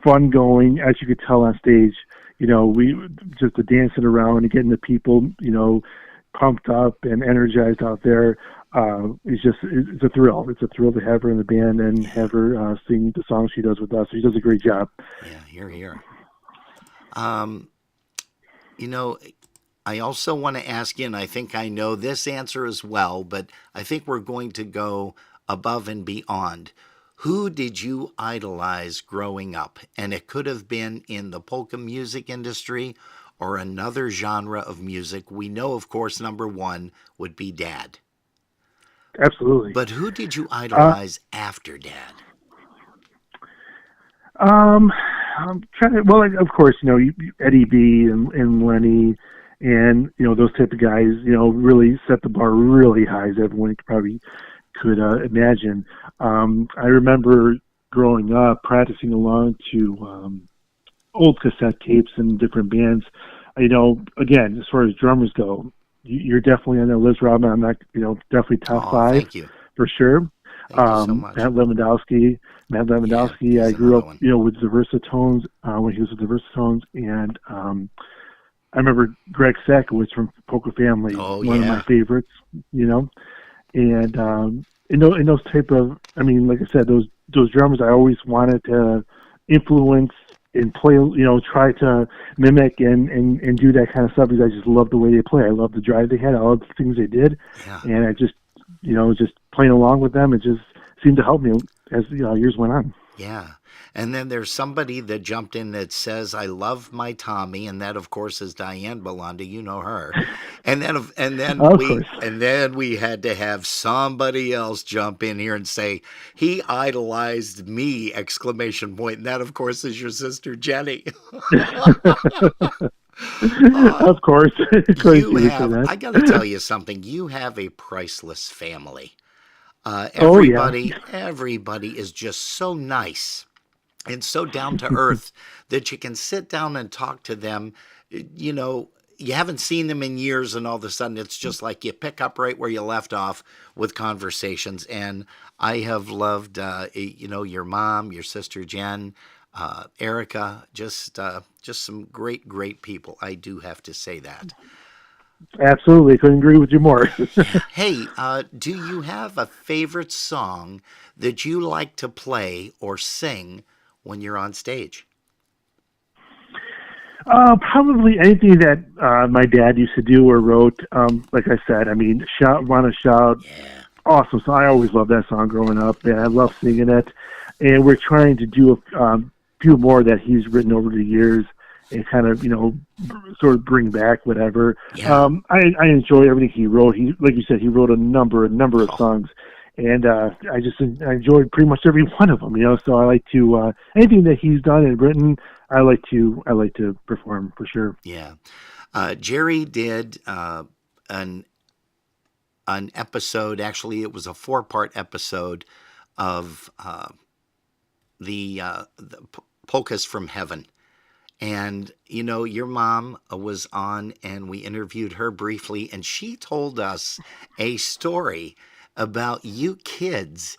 fun going, as you could tell on stage. We just the dancing around and getting the people, pumped up and energized out there. It's a thrill. It's a thrill to have her in the band and have her sing the songs she does with us. She does a great job. Yeah, here. I also want to ask you, and I think I know this answer as well, but I think we're going to go above and beyond. Who did you idolize growing up? And it could have been in the polka music industry or another genre of music. We know, of course, number one would be Dad. Absolutely. But who did you idolize after Dad? I'm trying to, well, of course, Eddie B and Lenny and, those type of guys, really set the bar really high, as everyone probably could imagine. I remember growing up practicing along to old cassette tapes and different bands. Again, as far as drummers go, you're definitely on the list, Robin. I'm not, definitely top five. Thank you. For sure. Thank you so much. Matt Lewandowski. Yeah, I grew up, one. With the Versatones, when he was with the Versatones, and I remember Greg Sakowicz from Polka Family, one of my favorites, and in those type of, like I said, those drummers I always wanted to influence and play, try to mimic and do that kind of stuff, because I just love the way they play. I love the drive they had, I love the things they did, and I just, just playing along with them, it just seemed to help me as years went on. Yeah. And then there's somebody that jumped in that says, I love my Tommy, and that of course is Diane Bulanda, you know her. And then we had to have somebody else jump in here and say, he idolized me, ! And that of course is your sister Jenny. Of course. I got to tell you something. You have a priceless family. Everybody is just so nice and so down to earth that you can sit down and talk to them. You haven't seen them in years, and all of a sudden it's just like you pick up right where you left off with conversations. And I have loved, your mom, your sister Jen, Erica, just some great people. I do have to say that. Absolutely. Couldn't agree with you more. Hey, do you have a favorite song that you like to play or sing when you're on stage? Probably anything that my dad used to do or wrote. Like I said, Shout, Wanna Shout. Yeah. Awesome. So I always loved that song growing up, and I love singing it. And we're trying to do a few more that he's written over the years and kind of, sort of bring back whatever. Yeah. I enjoy everything he wrote. He, like you said, he wrote a number of songs, and I enjoyed pretty much every one of them. So I like to anything that he's done and written, I like to perform for sure. Yeah. Jerry did an episode. Actually, it was a 4-part episode of the Polkas from Heaven. And, your mom was on, and we interviewed her briefly, and she told us a story about you kids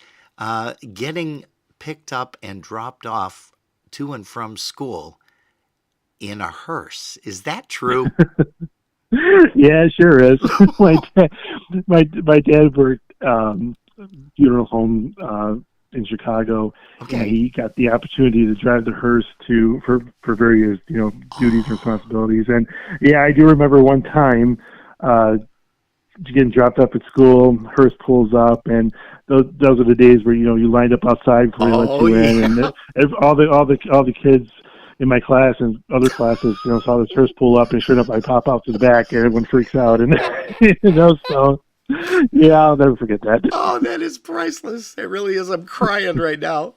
getting picked up and dropped off to and from school in a hearse. Is that true? Yeah, it sure is. My dad worked funeral home in Chicago, Okay. and he got the opportunity to drive the hearse for various duties and responsibilities. And yeah, I do remember one time getting dropped up at school. Hearse pulls up, and those are the days where you lined up outside before they let you in, and all the kids in my class and other classes, saw this hearse pull up, and sure enough, I pop out to the back, and everyone freaks out, and so yeah, I'll never forget that. Oh, that is priceless. It really is. I'm crying right now.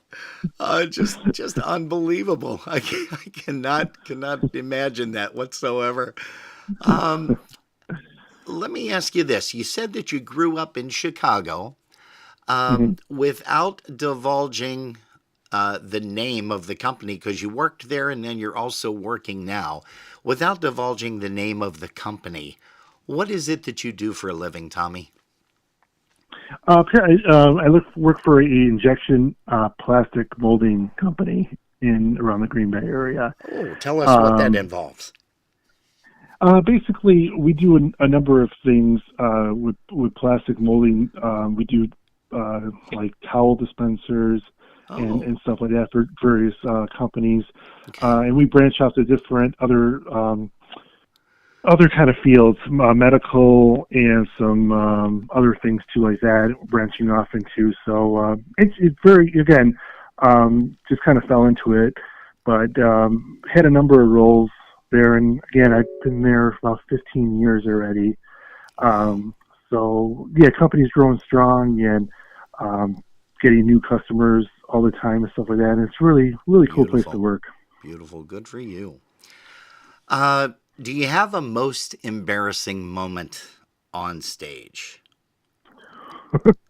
Just unbelievable. I cannot imagine that whatsoever. Let me ask you this. You said that you grew up in Chicago. Without divulging the name of the company, because you worked there and then you're also working now, without divulging the name of the company, what is it that you do for a living, Tommy? I work for an injection plastic molding company around the Green Bay area. Oh, tell us what that involves. Basically, we do a number of things with plastic molding. We do like towel dispensers and stuff like that for various companies. Okay. And we branch out to different other kind of fields, medical and some other things too, like that, branching off into. So it's very, again, just kind of fell into it, but had a number of roles there. And again, I've been there for about 15 years already. So yeah, company's growing strong and getting new customers all the time and stuff like that. And it's really, really cool place to work. Beautiful. Good for you. Do you have a most embarrassing moment on stage?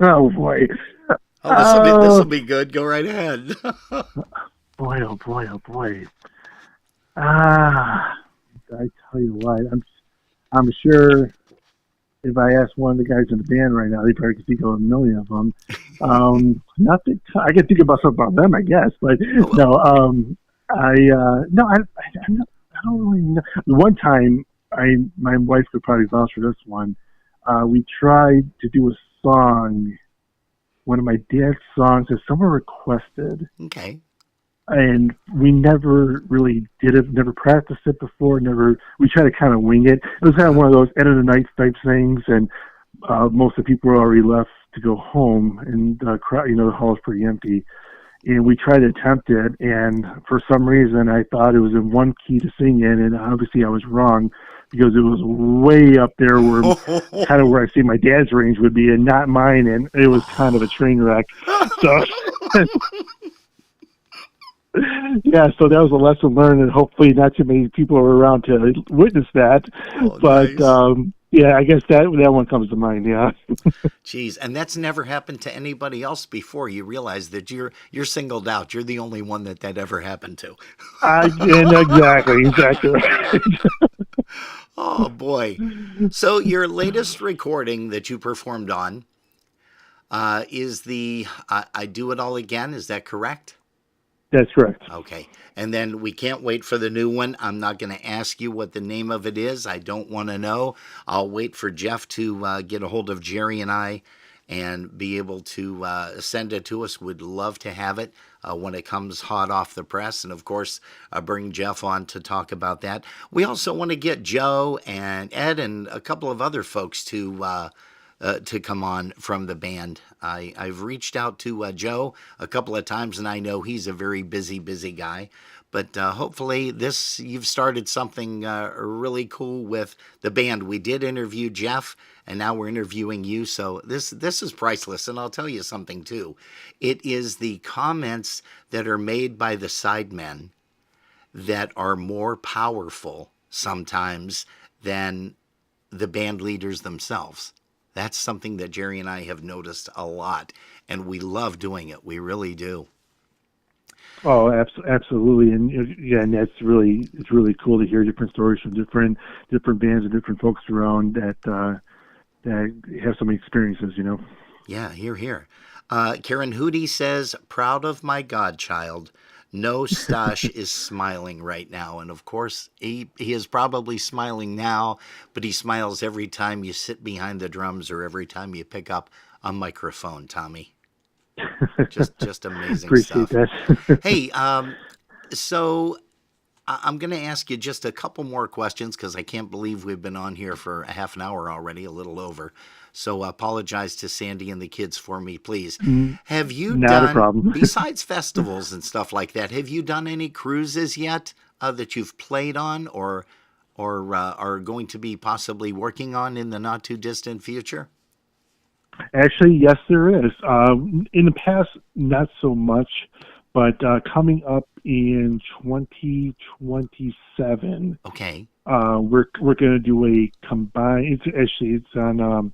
Oh boy. Oh, this will be good. Go right ahead. Boy, oh boy, oh boy. I tell you what, I'm sure if I asked one of the guys in the band right now, they probably could think of a million of them. Not that I can think about something about them, I guess, but no. I don't really know. One time, my wife could probably vouch for this one. We tried to do a song, one of my dad's songs that someone requested. Okay. And we never really did it, never practiced it before, we tried to kind of wing it. It was kind of one of those end of the night type things, and most of the people were already left to go home, and the crowd, the hall was pretty empty. And we tried to attempt it, and for some reason I thought it was in one key to sing in, and obviously I was wrong, because it was way up there where kind of where I see my dad's range would be, and not mine, and it was kind of a train wreck. So yeah, so that was a lesson learned, and hopefully not too many people are around to witness that. But nice. Yeah, I guess that one comes to mind. Yeah. Jeez, and that's never happened to anybody else before. You realize that you're singled out. You're the only one that ever happened to. Exactly. Oh boy! So your latest recording that you performed on is the "I Do It All Again." Is that correct? That's correct. Okay. And then we can't wait for the new one. I'm not going to ask you what the name of it is. I don't want to know. I'll wait for Jeff to get a hold of Jerry and I and be able to send it to us. We'd love to have it when it comes hot off the press. And, of course, bring Jeff on to talk about that. We also want to get Joe and Ed and a couple of other folks to come on from the band. I've reached out to Joe a couple of times, and I know he's a very busy guy. But hopefully you've started something really cool with the band. We did interview Jeff, and now we're interviewing you. So this is priceless. And I'll tell you something, too. It is the comments that are made by the sidemen that are more powerful sometimes than the band leaders themselves. That's something that Jerry and I have noticed a lot, and we love doing it. We really do. Oh, absolutely, and it's really cool to hear different stories from different bands and different folks around that have some experiences. Yeah, hear. Karen Hootie says, "Proud of my godchild. No Stash is smiling right now. And of course, he is probably smiling now, but he smiles every time you sit behind the drums or every time you pick up a microphone, Tommy. Just amazing Appreciate stuff. that. Hey, so I'm going to ask you just a couple more questions because I can't believe we've been on here for a half an hour already, a little over. So apologize to Sandy and the kids for me, please. Have you Not a done, problem. besides festivals and stuff like that, have you done any cruises yet that you've played on or are going to be possibly working on in the not too distant future? Actually, yes, there is. In the past, not so much, but coming up in 2027, Okay. we're going to do a combined. It's on.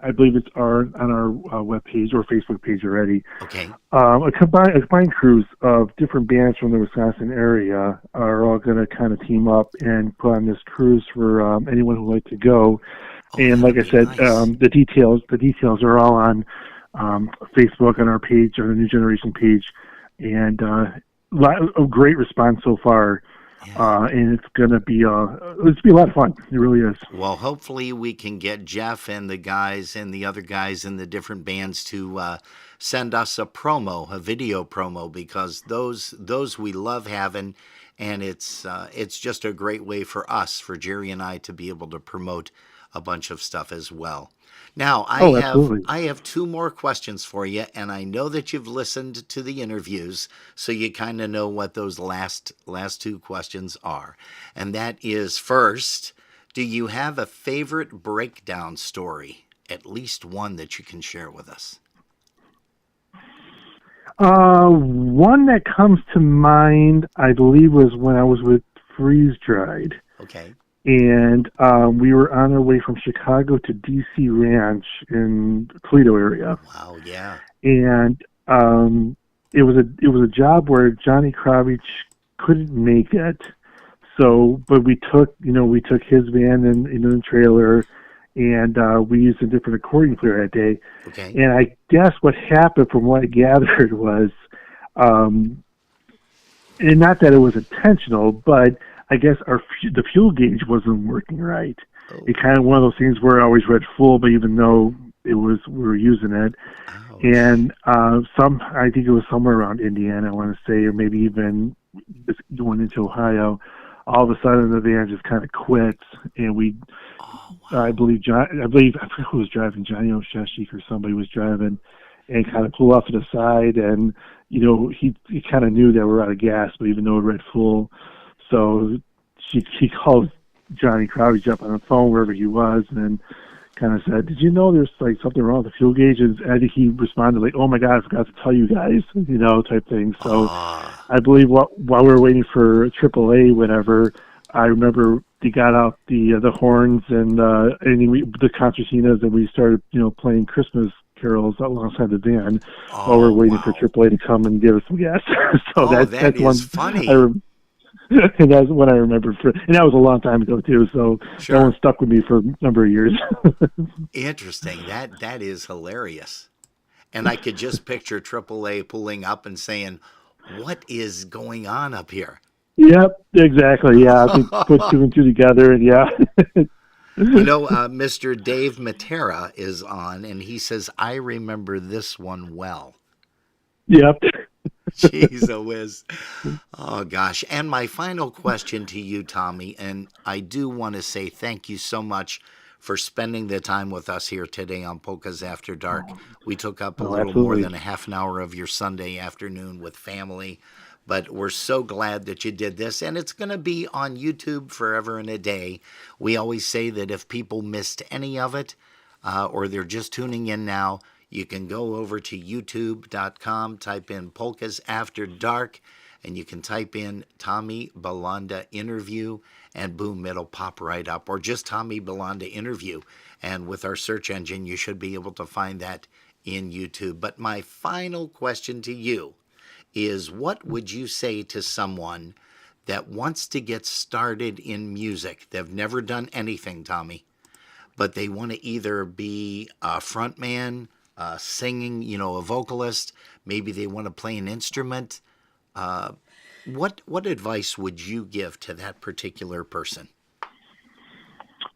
I believe it's on our webpage or Facebook page already. Okay. A combined cruise of different bands from the Wisconsin area are all going to kind of team up and put on this cruise for anyone who'd like to go. And like I said, nice. the details are all on Facebook on our page, on the New Generation page, and a great response so far. And it's gonna be a lot of fun. It really is. Well, hopefully we can get Jeff and the guys and the other guys in the different bands to send us a video promo, because those we love having, and it's just a great way for us, for Jerry and I, to be able to promote a bunch of stuff as well. Now, Absolutely. I have two more questions for you, and I know that you've listened to the interviews, so you kind of know what those last two questions are. And that is, first, do you have a favorite breakdown story? At least one that you can share with us. One that comes to mind, I believe, was when I was with Freeze Dried. Okay. And we were on our way from Chicago to DC Ranch in the Toledo area. Wow, yeah. And it was a job where Johnny Kravitz couldn't make it. So, but we took his van and the trailer, and we used a different accordion player that day. Okay. And I guess what happened, from what I gathered, was, and not that it was intentional, but I guess the fuel gauge wasn't working right. Oh. It kind of one of those things where I always read full, but even though we were using it, Ouch. and I think it was somewhere around Indiana, I want to say, or maybe even just going into Ohio. All of a sudden, the van just kind of quits, and I believe I forget who was driving, Johnny Osheshik or somebody was driving, and kind of pulled off to the side, and he kind of knew that we were out of gas, but even though it read full. So she called Johnny Kravitz up on the phone wherever he was, and then kind of said, "Did you know there's like something wrong with the fuel gauge?" And I think he responded like, "Oh my God, I forgot to tell you guys," type thing. So I believe while we were waiting for AAA, whatever, I remember they got out the horns and the concertinas, and we started playing Christmas carols alongside the van while we're waiting for AAA to come and give us some gas. So that's is one funny. And that's what I remember. And that was a long time ago, too. So Sure. That one stuck with me for a number of years. Interesting. That is hilarious. And I could just picture AAA pulling up and saying, "What is going on up here?" Yep, exactly. Yeah, I think put two and two together, and yeah. Mr. Dave Matera is on, and he says, "I remember this one well." Yep. Jeez, a whiz. Oh, gosh. And my final question to you, Tommy, and I do want to say thank you so much for spending the time with us here today on Polkas After Dark. We took up a little absolutely. more than a half an hour of your Sunday afternoon with family, but we're so glad that you did this, and it's going to be on YouTube forever and a day. We always say that if people missed any of it, or they're just tuning in now, you can go over to youtube.com, type in Polkas After Dark, and you can type in Tommy Bulanda interview, and boom, it'll pop right up. Or just Tommy Bulanda interview, and with our search engine, you should be able to find that in YouTube. But my final question to you is, what would you say to someone that wants to get started in music? They've never done anything, Tommy, but they want to either be a frontman, singing, a vocalist. Maybe they want to play an instrument. What advice would you give to that particular person?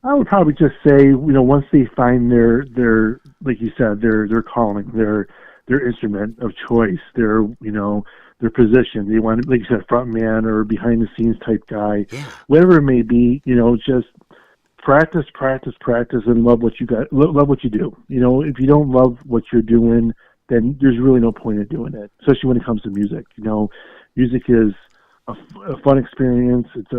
I would probably just say, once they find their like you said, their calling, their instrument of choice, their position. They want, like you said, front man or behind the scenes type guy, Yeah. whatever it may be. Just practice, practice, practice, and love what you got. Love what you do. If you don't love what you're doing, then there's really no point in doing it. Especially when it comes to music. Music is a fun experience. It's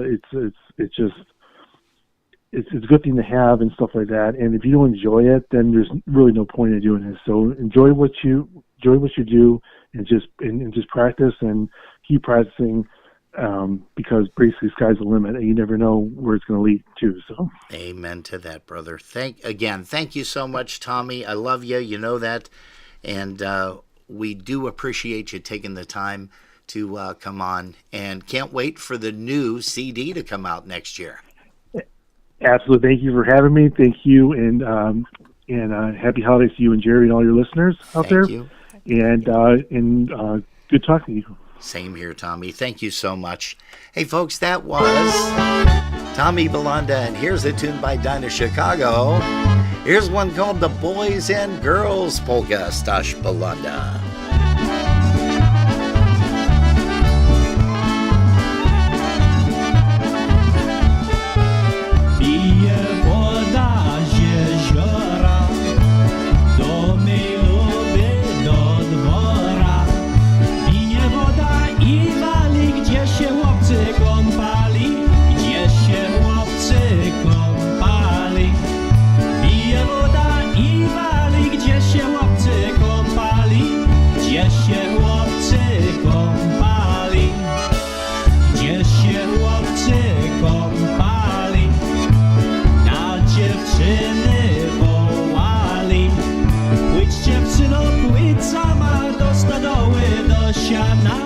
a good thing to have and stuff like that. And if you don't enjoy it, then there's really no point in doing it. So enjoy what you do, and just practice and keep practicing, because basically sky's the limit, and you never know where it's going to lead to. So Amen to that, brother. Thank you so much, Tommy. I love you. You know that, and we do appreciate you taking the time to come on, and can't wait for the new CD to come out next year. absolutely, thank you for having me. Thank you, and happy holidays to you and Jerry and all your listeners out there. Thank you. And good talking to you. Same here, Tommy. Thank you so much. Hey, folks, that was Tommy Bulanda, and here's a tune by Dinah Chicago. Here's one called The Boys and Girls Polka, Stash Bulanda. Bije woda z jeziora, do mej luby do dwora. Bije woda i wali, gdzie się chłopcy kąpali, gdzie się chłopcy kąpali. Bije woda i wali, gdzie się chłopcy kąpali, gdzie się chłopcy kąpali, gdzie się chłopcy kąpali. Na dziewczyny wołali, płyć dziewczyno, płyć sama do stodoły, do siana,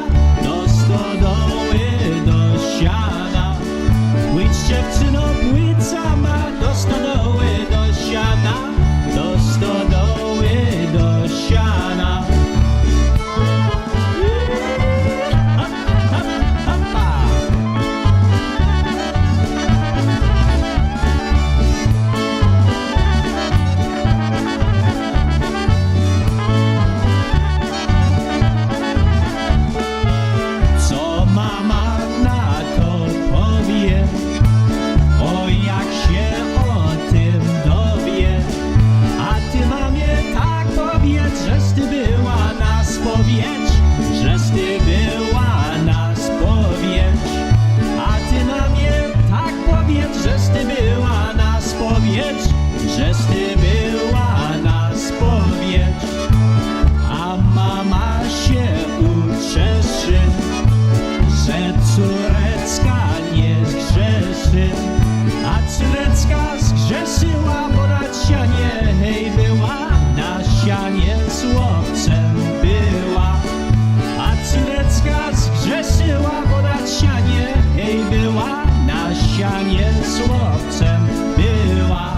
do stodoły, do siana. Płyć dziewczyno, płyć sama do stodoły, do siana, do stodoły, do siana. Hop, hop, hopa. Co mama na to powie? O jak się o tym dowie? A ty mamie tak powiedz, żeś ty była na spowiedź, żeś ty była na spowiedź. A ty mamie tak powiedz, żeś ty była na spowiedź, żeś ty była na spowiedź. A mama się ucieszy, że córeczka nie zgrzeszy. A córeczka zgrzeszyła, bo na sianie hej była, na sianie z chłopcem była. A córeczka zgrzeszyła, bo na sianie hej była, na sianie z chłopcem była.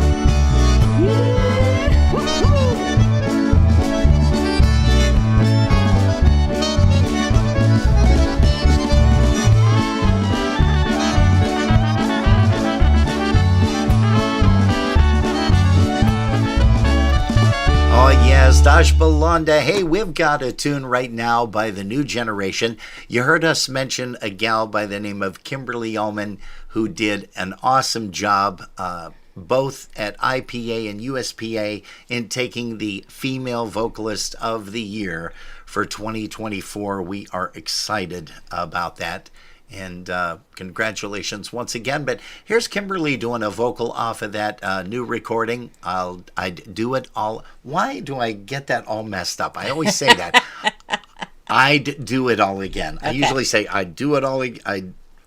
Oh, yes, Stash Bulanda. Hey, we've got a tune right now by the new generation. You heard us mention a gal by the name of Kimberly Ullman, who did an awesome job both at IPA and USPA in taking the Female Vocalist of the Year for 2024. We are excited about that. And congratulations once again. But here's Kimberly doing a vocal off of that new recording. I'd do it all. Why do I get that all messed up? I always say that. I'd do it all again. Okay. I usually say I'd do it all.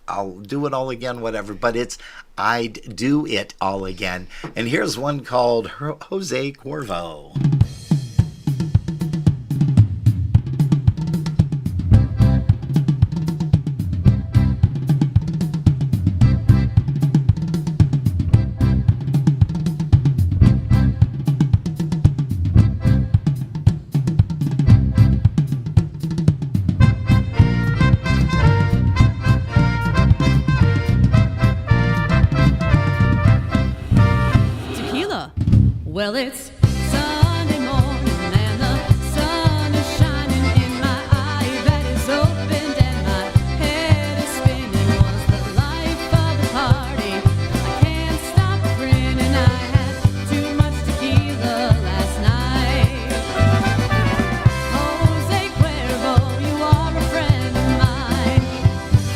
I'll do it all again, whatever. But it's I'd do it all again. And here's one called Jose Cuervo. Well, it's Sunday morning and the sun is shining in my eye that is opened and my head is spinning. Was the life of the party. I can't stop grinning. I had too much tequila last night. Jose Cuervo, you are a friend of mine.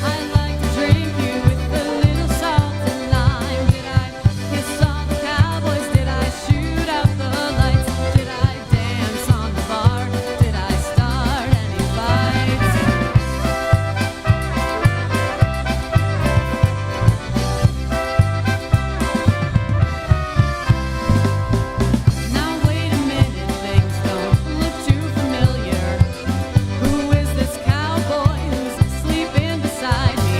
I like to drink you with a little salt and lime. Did I kiss all the cowboys? Did I shoot out the lights? Did I dance on the bar? Did I start any fights? Now wait a minute, things don't look too familiar. Who is this cowboy who's sleeping beside me?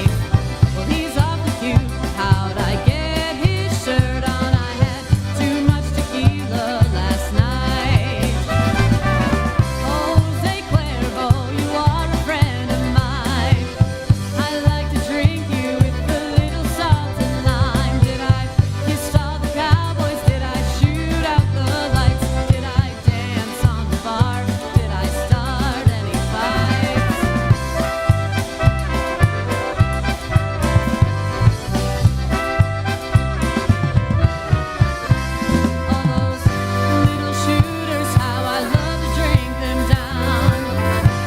Well, he's awfully cute. How'd I get his shirt on? I had too much tequila last night. Jose Cuervo, you are a friend of mine. I like to drink you with a little salt and lime. Did I kiss all the cowboys? Did I shoot out the lights? Did I dance on the bar? Did I start any fights? All those little shooters, how I love to drink them down.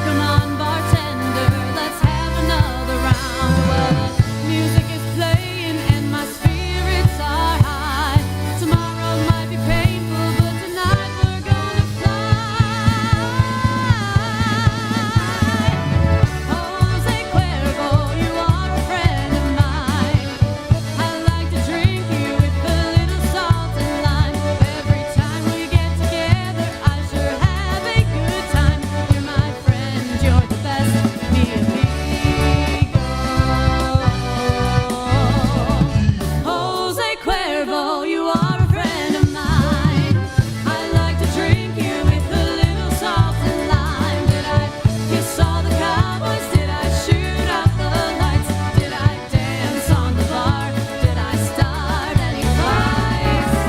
Come on, bartender, let's have another round. Well, the music is playing and my spirits are high. Tomorrow might be painful, but tonight we're gonna fly. Jose Cuervo, you are a friend of mine. I like to drink you with a little salt and lime. Every time we get together, I sure have a good time. You're my friend, you're the best, mi amigo. Jose Cuervo, you are a friend of mine. I like to drink you with a little salt and lime. Did I kiss all the cowboys? Did I shoot out the lights? Did I dance on the bar? Did I start any fights?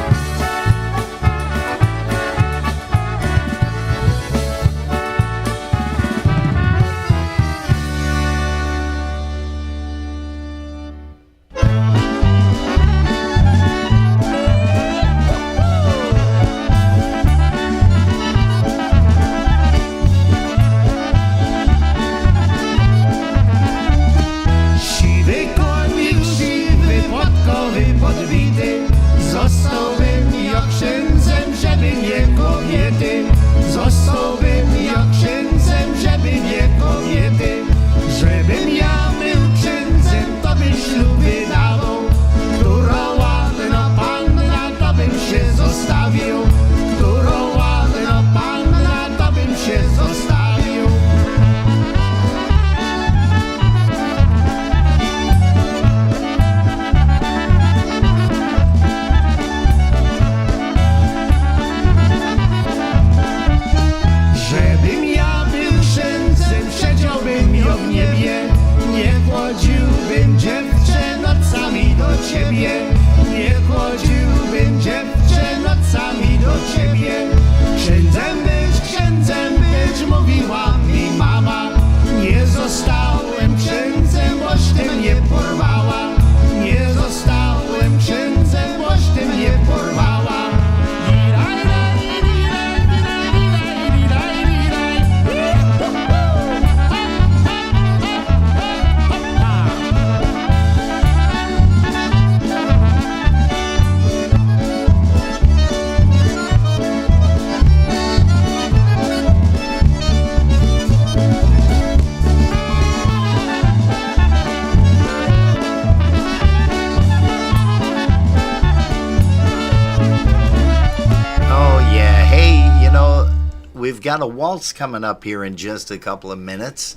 Siwy koń, siwy podkowy podbity. Zostałbym jak księdzem, żeby nie kobiety. Zostałbym jak księdzem, żeby nie kobiety. Żebym ja był księdzem, to bym ślub wydawał. Która ładna panna, to bym się zostawił. Która ładna panna, to bym się zostawił. Żebym ja był księdzem, siedziałbym ja w niebie. Nie chodziłbym, dziewczę, nocami do ciebie. Nie chodziłbym, dziewczę, nocami do ciebie. Księdzem być, mówiła mi mama. Nie zostałem księdzem, boś ty mnie porwała. Nie zostałem księdzem, boś ty mnie porwała. We've got a waltz coming up here in just a couple of minutes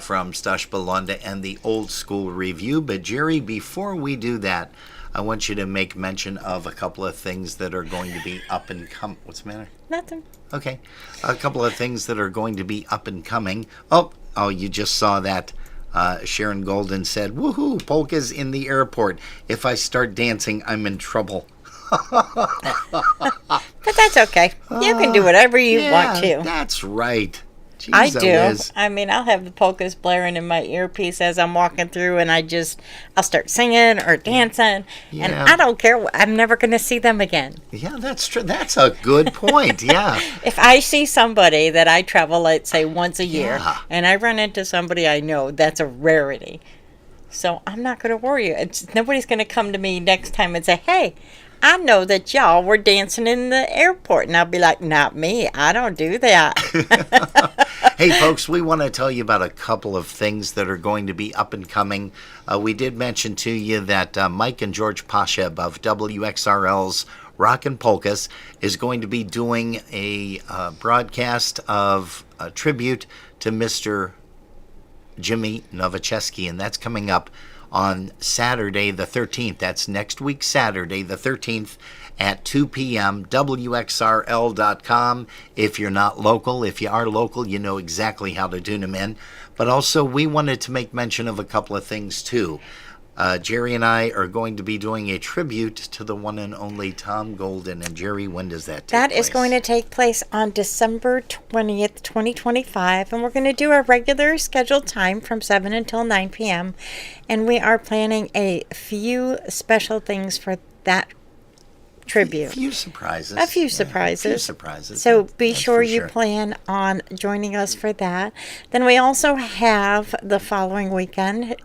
from Stush Bulanda and the Old School Review. But Jerry, before we do that, I want you to make mention of a couple of things that are going to be up and coming. What's the matter? Nothing. Okay. A couple of things that are going to be up and coming. Oh, you just saw that. Sharon Golden said, woohoo, polkas in the airport. If I start dancing, I'm in trouble. But that's okay. You can do whatever you want to. That's right. Jeez, I do. Liz. I mean, I'll have the polkas blaring in my earpiece as I'm walking through, and I'll start singing or dancing, and Yeah. I don't care. I'm never going to see them again. Yeah, that's true. That's a good point. Yeah. If I see somebody that I travel, let's say, once a year, Yeah. and I run into somebody I know, that's a rarity. So I'm not going to worry. Nobody's going to come to me next time and say, hey, I know that y'all were dancing in the airport. And I'll be like, not me. I don't do that. Hey, folks, we want to tell you about a couple of things that are going to be up and coming. We did mention to you that Mike and George Pasha of WXRL's Rock and Polkas is going to be doing a broadcast of a tribute to Mr. Jimmy Nowaczewski, and that's coming up on Saturday the 13th. That's next week, Saturday the 13th at 2 p.m. WXRL.com. If you're not local, if you are local, you know exactly how to tune them in. But also, we wanted to make mention of a couple of things, too. Jerry and I are going to be doing a tribute to the one and only Tom Golden. And Jerry, when does that take place? That is going to take place on December 20th, 2025, and we're going to do our regular scheduled time from 7 until 9 p.m., and we are planning a few special things for that tribute. A few surprises. A few surprises. A few surprises. So be That's sure for you plan on joining us for that. Then we also have the following weekend.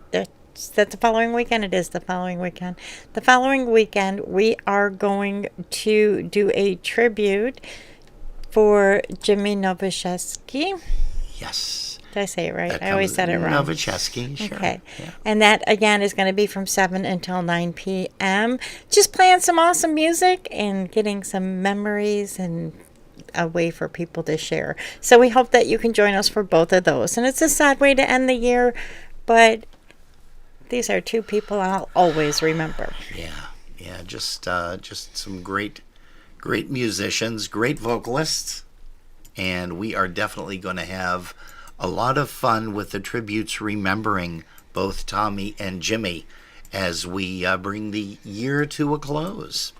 That's the following weekend? It is the following weekend. The following weekend, we are going to do a tribute for Jimmy Nowaczewski. Yes. Did I say it right? That I always comes- said it wrong. Nowaczewski, sure. Okay. Yeah. And that, again, is going to be from 7 until 9 p.m. Just playing some awesome music and getting some memories and a way for people to share. So we hope that you can join us for both of those. And it's a sad way to end the year, but these are two people I'll always remember. Yeah, just some great musicians, great vocalists, and we are definitely going to have a lot of fun with the tributes remembering both Tommy and Jimmy as we bring the year to a close.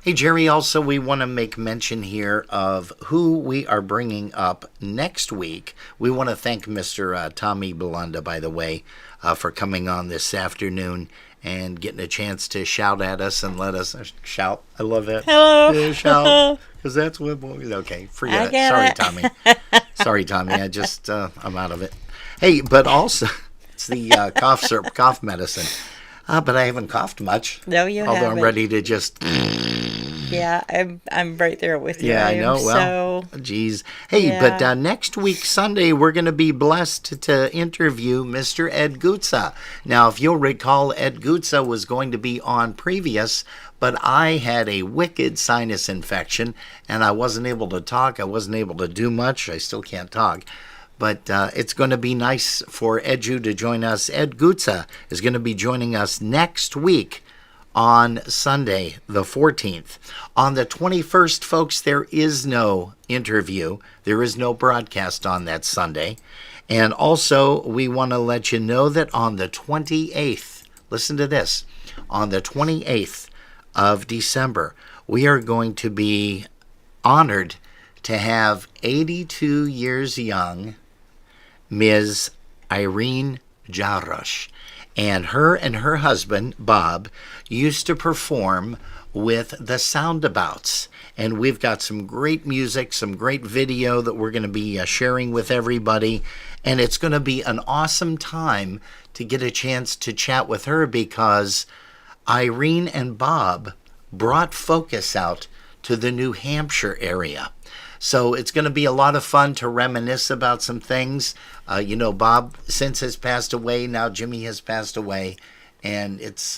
Hey, Jerry, also we want to make mention here of who we are bringing up next week. We want to thank Mr. Tommy Bulanda, by the way, for coming on this afternoon and getting a chance to shout at us and let us shout. I love that. Hello. Yeah, shout. Because that's what boys. Okay, forget I it. get Sorry, it. Tommy. Sorry, Tommy. I'm out of it. Hey, but also, it's the cough syrup, cough medicine. But I haven't coughed much. No, you Although haven't. I'm ready to just. Yeah, I'm right there with you. Yeah, I am know. Well, geez. Hey, Yeah. but next week, Sunday, we're going to be blessed to interview Mr. Ed Gutza. Now, if you'll recall, Ed Gutza was going to be on previous, but I had a wicked sinus infection, and I wasn't able to talk. I wasn't able to do much. I still can't talk. But it's going to be nice for Edu to join us. Ed Gutza is going to be joining us next week on Sunday, the 14th. On the 21st, folks, there is no interview. There is no broadcast on that Sunday. And also, we want to let you know that on the 28th, listen to this, on the 28th of December, we are going to be honored to have 82 years young Ms. Irene Jarosz. And her husband, Bob, used to perform with the Soundabouts. And we've got some great music, some great video that we're going to be sharing with everybody. And it's going to be an awesome time to get a chance to chat with her because Irene and Bob brought Focus out to the New Hampshire area. So it's going to be a lot of fun to reminisce about some things. Bob since has passed away. Now Jimmy has passed away. And it's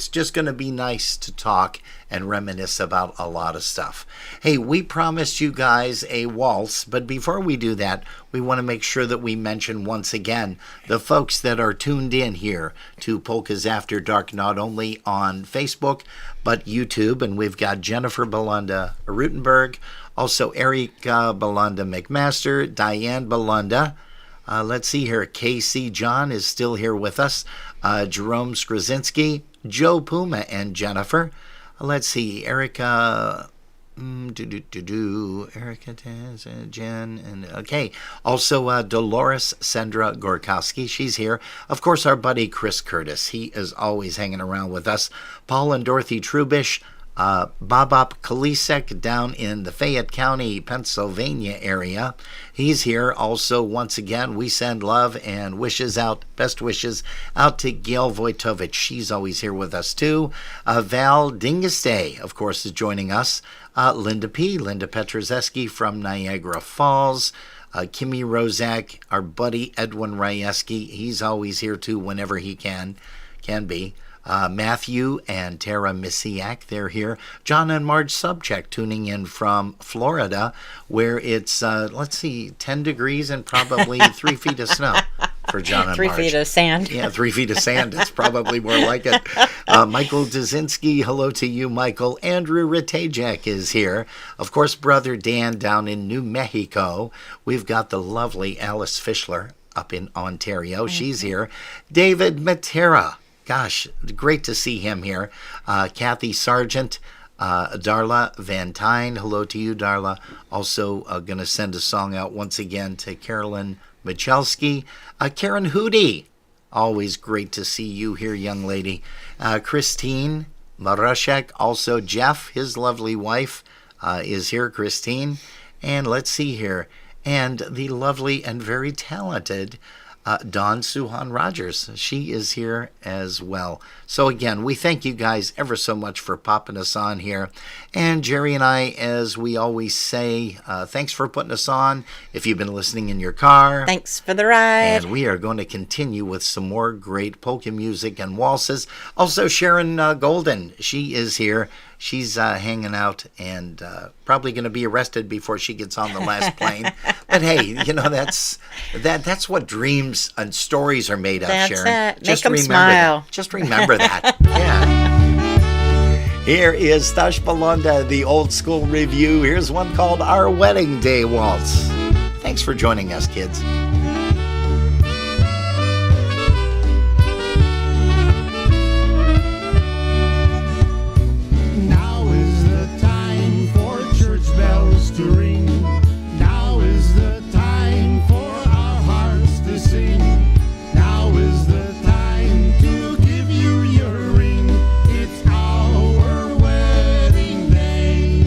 just going to be nice to talk and reminisce about a lot of stuff. Hey, we promised you guys a waltz, but before we do that, we want to make sure that we mention once again the folks that are tuned in here to Polkas After Dark, not only on Facebook, but YouTube. And we've got Jennifer Bulanda Rutenberg, also Erica Bulanda McMaster, Diane Bulanda. Let's see here. Casey John is still here with us. Jerome Skrasinski, Joe Puma and Jennifer. Let's see, Erica. Erica, Jen, and okay. Also, Dolores Sandra Gorkowski, she's here. Of course, our buddy Chris Curtis, he is always hanging around with us. Paul and Dorothy Trubish, Bobop Kalisek down in the Fayette County, Pennsylvania area. He's here. Also, once again, we send love and wishes out, best wishes out to Gail Vojtovich. She's always here with us too. Val Dingestay, of course, is joining us. Linda Petrozeski from Niagara Falls. Kimmy Rozak, our buddy Edwin Ryeski, he's always here too whenever he can be. Matthew and Tara Misiak, they're here. John and Marge Subject tuning in from Florida, where it's, 10 degrees and probably 3 feet of snow for John and 3 Marge. 3 feet of sand. Yeah, 3 feet of sand. It's probably more like it. Michael Dzinski, hello to you, Michael. Andrew Ritejek is here. Of course, Brother Dan down in New Mexico. We've got the lovely Alice Fischler up in Ontario. She's here. David Matera. Gosh, great to see him here. Kathy Sargent, Darla Van Tyne. Hello to you, Darla. Also going to send a song out once again to Carolyn Michalski. Karen Hootie. Always great to see you here, young lady. Christine Marushek. Also Jeff, his lovely wife, is here, Christine. And let's see here. And the lovely and very talented Dawn Suhan Rogers. She is here as well. So again, we thank you guys ever so much for popping us on here. And Jerry and I, as we always say, thanks for putting us on. If you've been listening in your car, thanks for the ride. And we are going to continue with some more great polka music and waltzes. Also, Sharon Golden, she is here. She's hanging out and probably going to be arrested before she gets on the last plane. But hey, you know, that's what dreams and stories are made of, that's Sharon. It. Just Make them remember smile. that. Just remember that. Yeah. Here is Stash Bulanda, the old school review. Here's one called Our Wedding Day Waltz. Thanks for joining us, kids. To ring. Now is the time for our hearts to sing. Now is the time to give you your ring. It's our wedding day.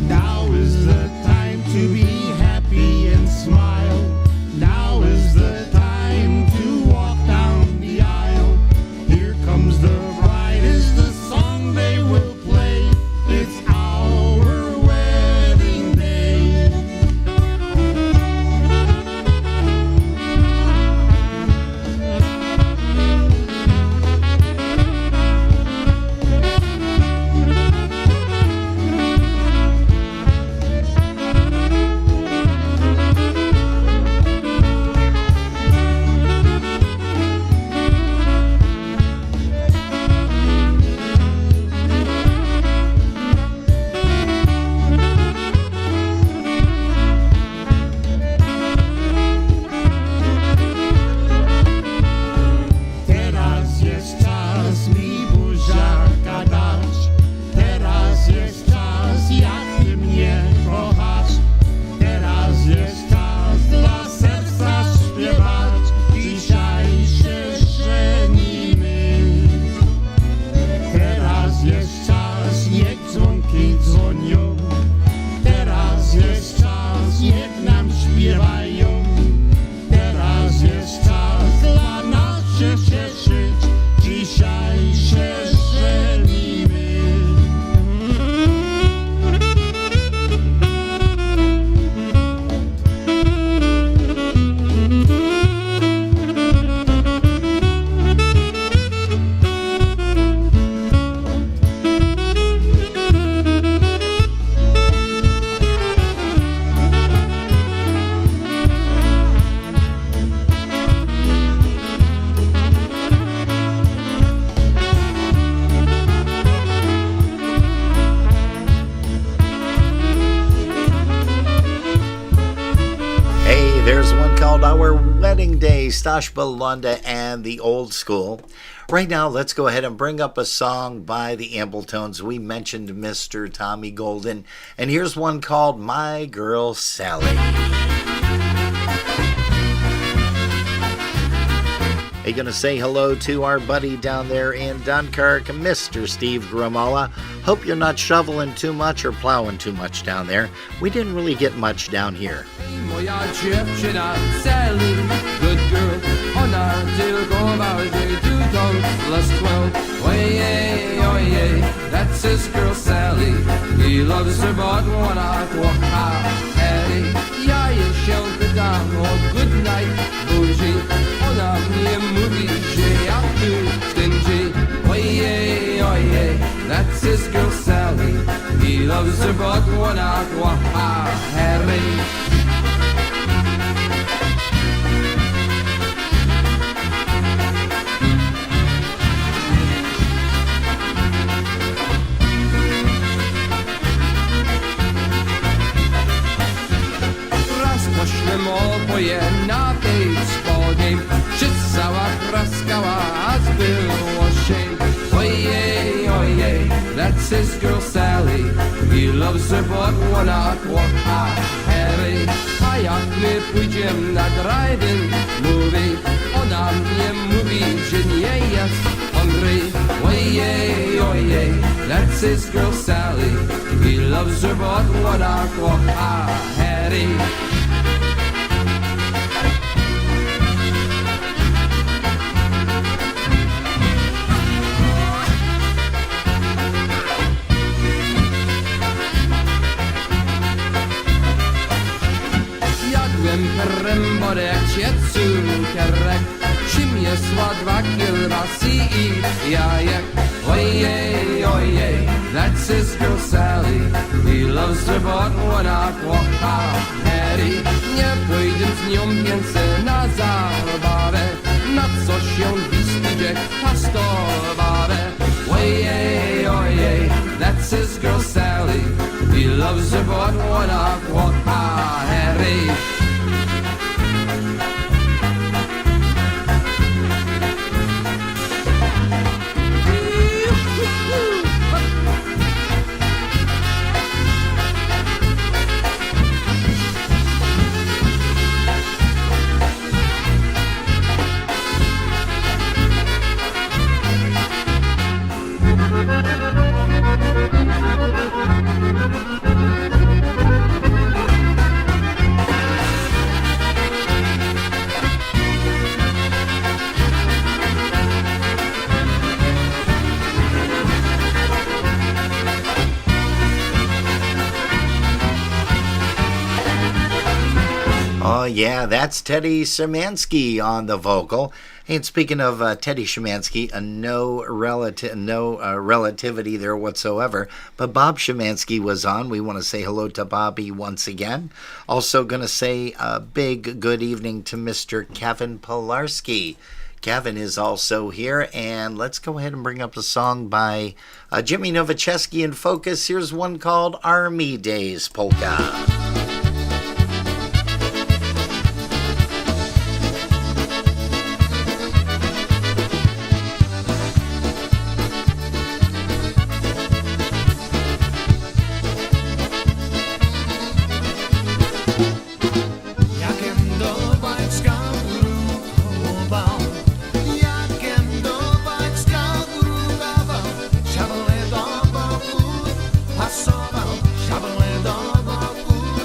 Now is the time to be happy and smile. called Our Wedding Day, Stash Bulanda and the Old School. Right now, let's go ahead and bring up a song by the Ambletones. We mentioned Mr. Tommy Golden, and here's one called My Girl Sally. Are you going to say hello to our buddy down there in Dunkirk, Mr. Steve Gramala? Hope you're not shoveling too much or plowing too much down there. We didn't really get much down here. Moja dziewczyna Sally, good girl, ona tylko bardziej tutą lustwą. Ojej, that's his girl Sally. He loves her but wanna go Harry. Ja się pytam o good night, buzi. Ona mnie mówi, że ja tu stingy. Ojej, that's his girl Sally. He loves her but wanna go Harry. Poślem oboje na tej spodnie, że cała praskała, aż było shame. Ojej, that's his girl Sally. He loves her but wanna kocha Harry. A jak my pójdziemy na drive-in movie, ona mnie mówi, że nie jest hungry. Ojej, that's his girl Sally. He loves her but wanna kocha Harry. Kremborek, cukierek, przyniosła 2 kiełbasy i jajek. Ojej, that's his girl Sally. He loves her but wanna kocha Harry. Nie pójdę z nią więcej na zabawę, na co się wstydzie kastowawę. Ojej, that's his girl Sally. He loves her but wanna kocha Harry. Oh, yeah, that's Teddy Szymanski on the vocal. And speaking of Teddy Szymanski, no relativity there whatsoever. But Bob Szymanski was on. We want to say hello to Bobby once again. Also going to say a big good evening to Mr. Kevin Pilarski. Kevin is also here. And let's go ahead and bring up a song by Jimmy Nowaczewski in Focus. Here's one called Army Days Polka. Pasował, szablę do boku.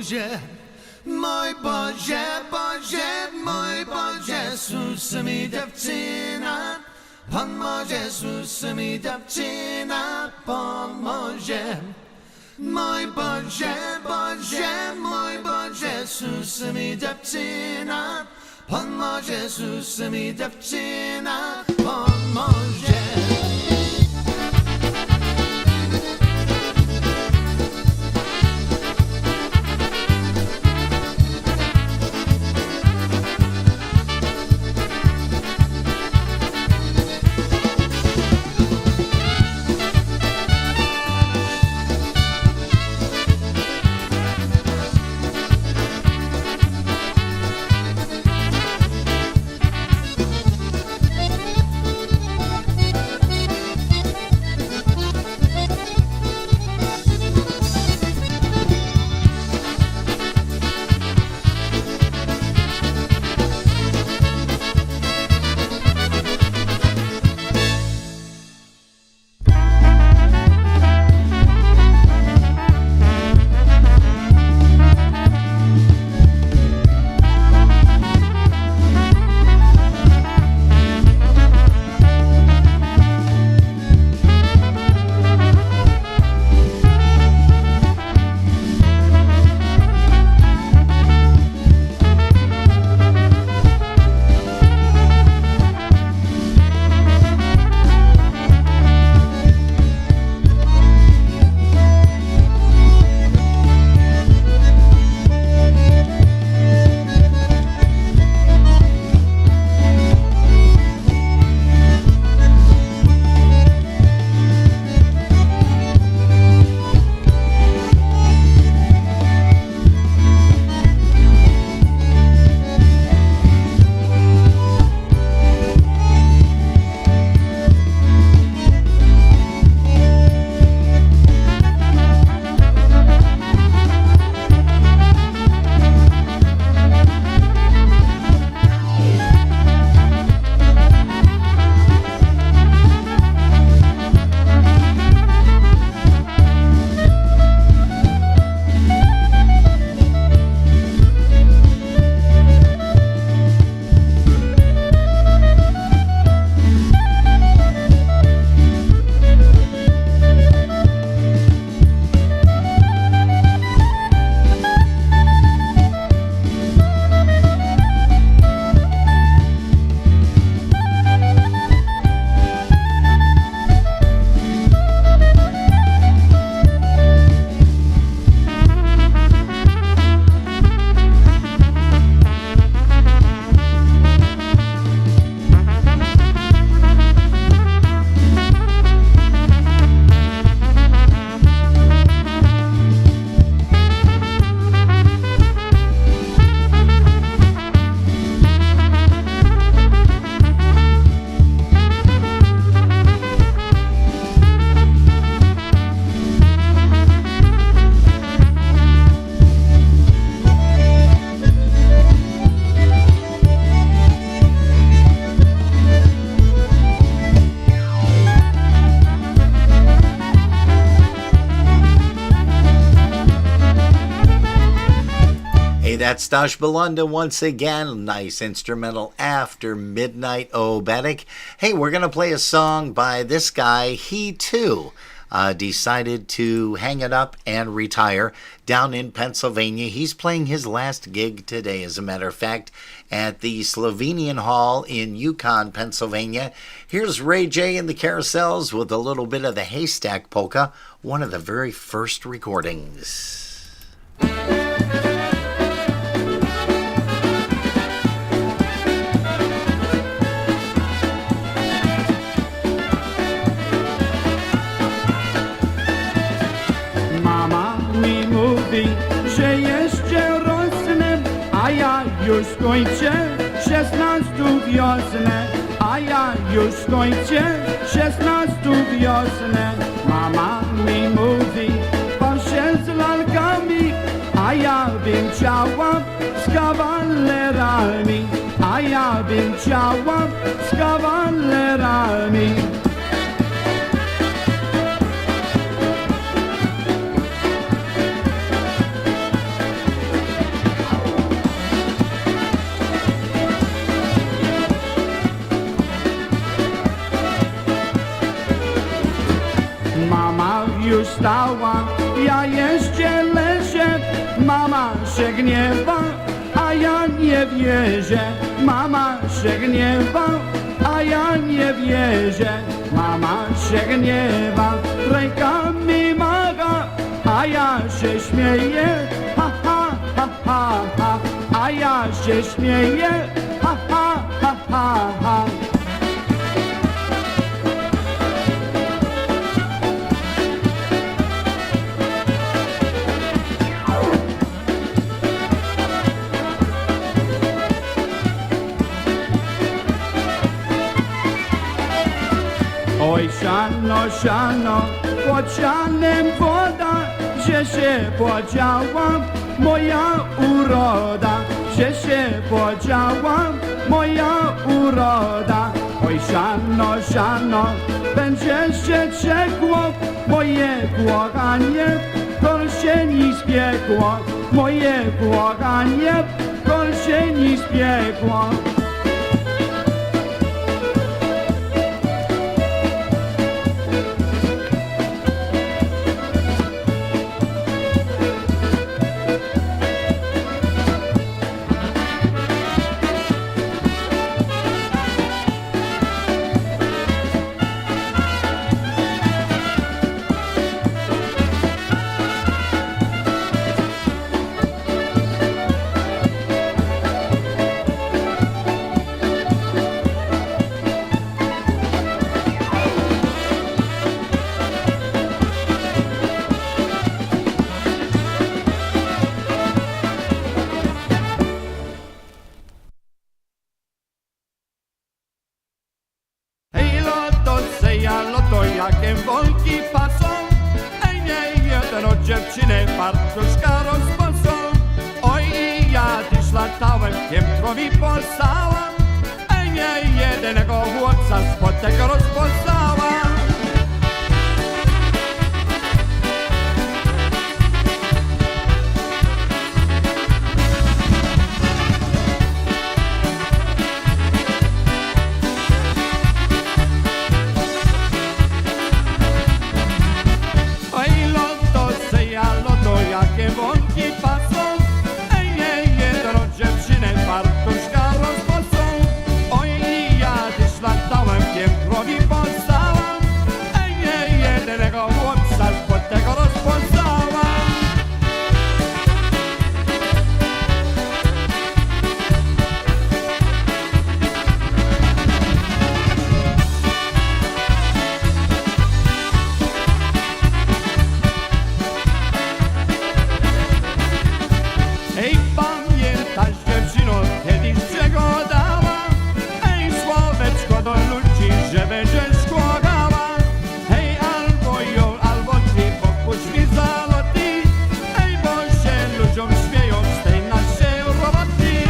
Boże, mój Boże, Boże, mój Boże, sus mi dziewczyna, pomoże, sus mi dziewczyna, pomoże. Mój Boże, Boże, mój Boże, sus mi dziewczyna, pomoże, sus mi dziewczyna, pomoże. That's Stash Bulanda once again. Nice instrumental After Midnight Oberek. Hey, we're going to play a song by this guy. He too decided to hang it up and retire down in Pennsylvania. He's playing his last gig today, as a matter of fact, at the Slovenian Hall in Yukon, Pennsylvania. Here's Ray J and the Carousels with a little bit of the Haystack Polka, one of the very first recordings. Że jeszcze rosnę, a ja już kończę 16 wiosnę, a ja już kończę 16 wiosnę. Mama mi mówi, poszedł z lalkami, a ja bym chciała z kawalerami, a ja bym chciała z kawalerami. dostała. Ja jeszcze leżę, mama się gniewa, a ja nie wierzę. Mama się gniewa, a ja nie wierzę. Mama się gniewa, rękami maga, a ja się śmieję. Ha, ha, ha, ha, ha, a ja się śmieję. Ha, ha, ha, ha, ha. Oj, siano, siano, pod sianem woda, gdzie się podziała moja uroda, gdzie się podziała moja uroda. Oj, siano, siano, będzie się ciekło moje błaganie, kol się nie spiekło, moje błaganie, kol się nie spiekło. Loto, jakie wolki pasą. Ej, nie jeden od dziewczyny fartuszka rozpasą. Oj, i ja dziś latałem, piętrowi posałam. Ej, nie jedynego chłopca spod tego rozposałam. Jakie wątki pasą. Ej, nie jeden od dziewczyny fartuszka rozpasą. Oj, i ja dziś latałem, piętrowi posałam. Ej, nie jedynego chłopca spod tego rozposałam. Ej, pamiętasz dziewczyno, kiedyś przegodała. Ej, słoweczko do ludzi, że będziesz kłagała. Hej, albo ją, albo ty, popuść mi zaloty. Ej, bo się ludziom śmieją z tej naszej roboty.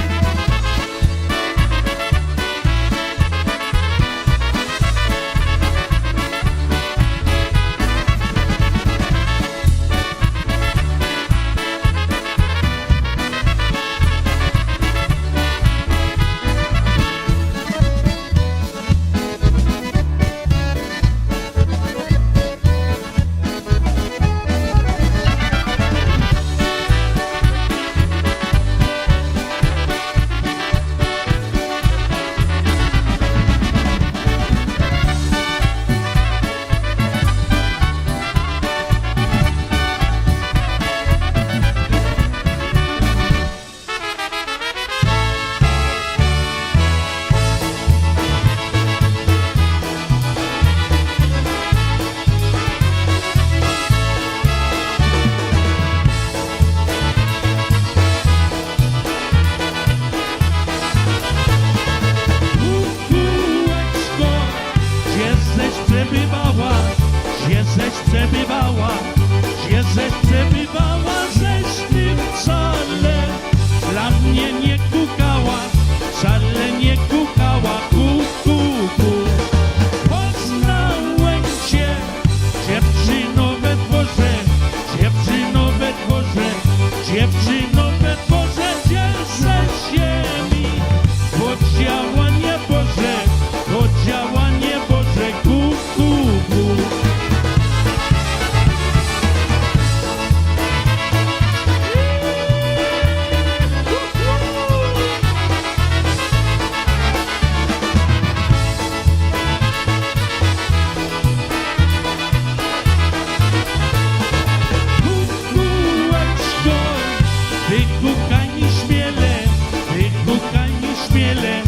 śmiele,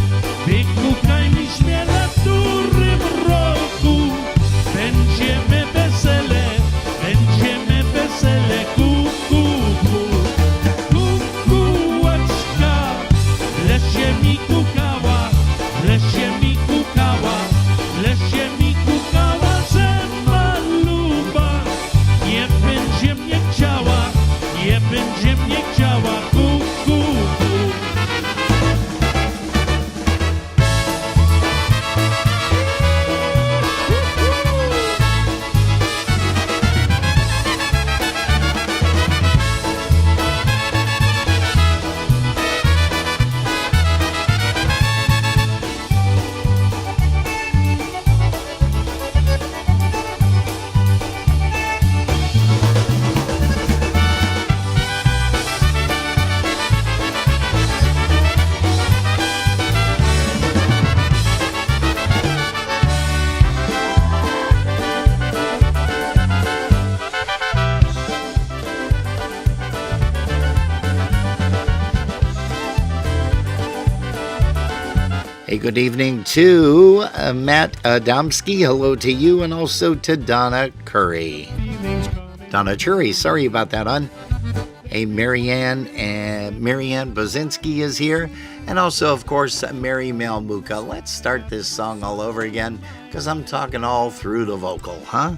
wykukajmy śmiele, w którym roku będziemy wesele, ku, ku, ku. Kukułeczka w lesie mi kukała, w lesie mi kukała, w lesie mi kukała, że maluba nie będzie mnie chciała, nie będzie mnie chciała, ku, ku, ku. Hey, good evening to Matt Adamski. Hello to you, and also to Donna Curry. Donna Curry, sorry about that, hon. Hey, Marianne Bozinski is here, and also, of course, Mary Malmuka. Let's start this song all over again, because I'm talking all through the vocal, huh?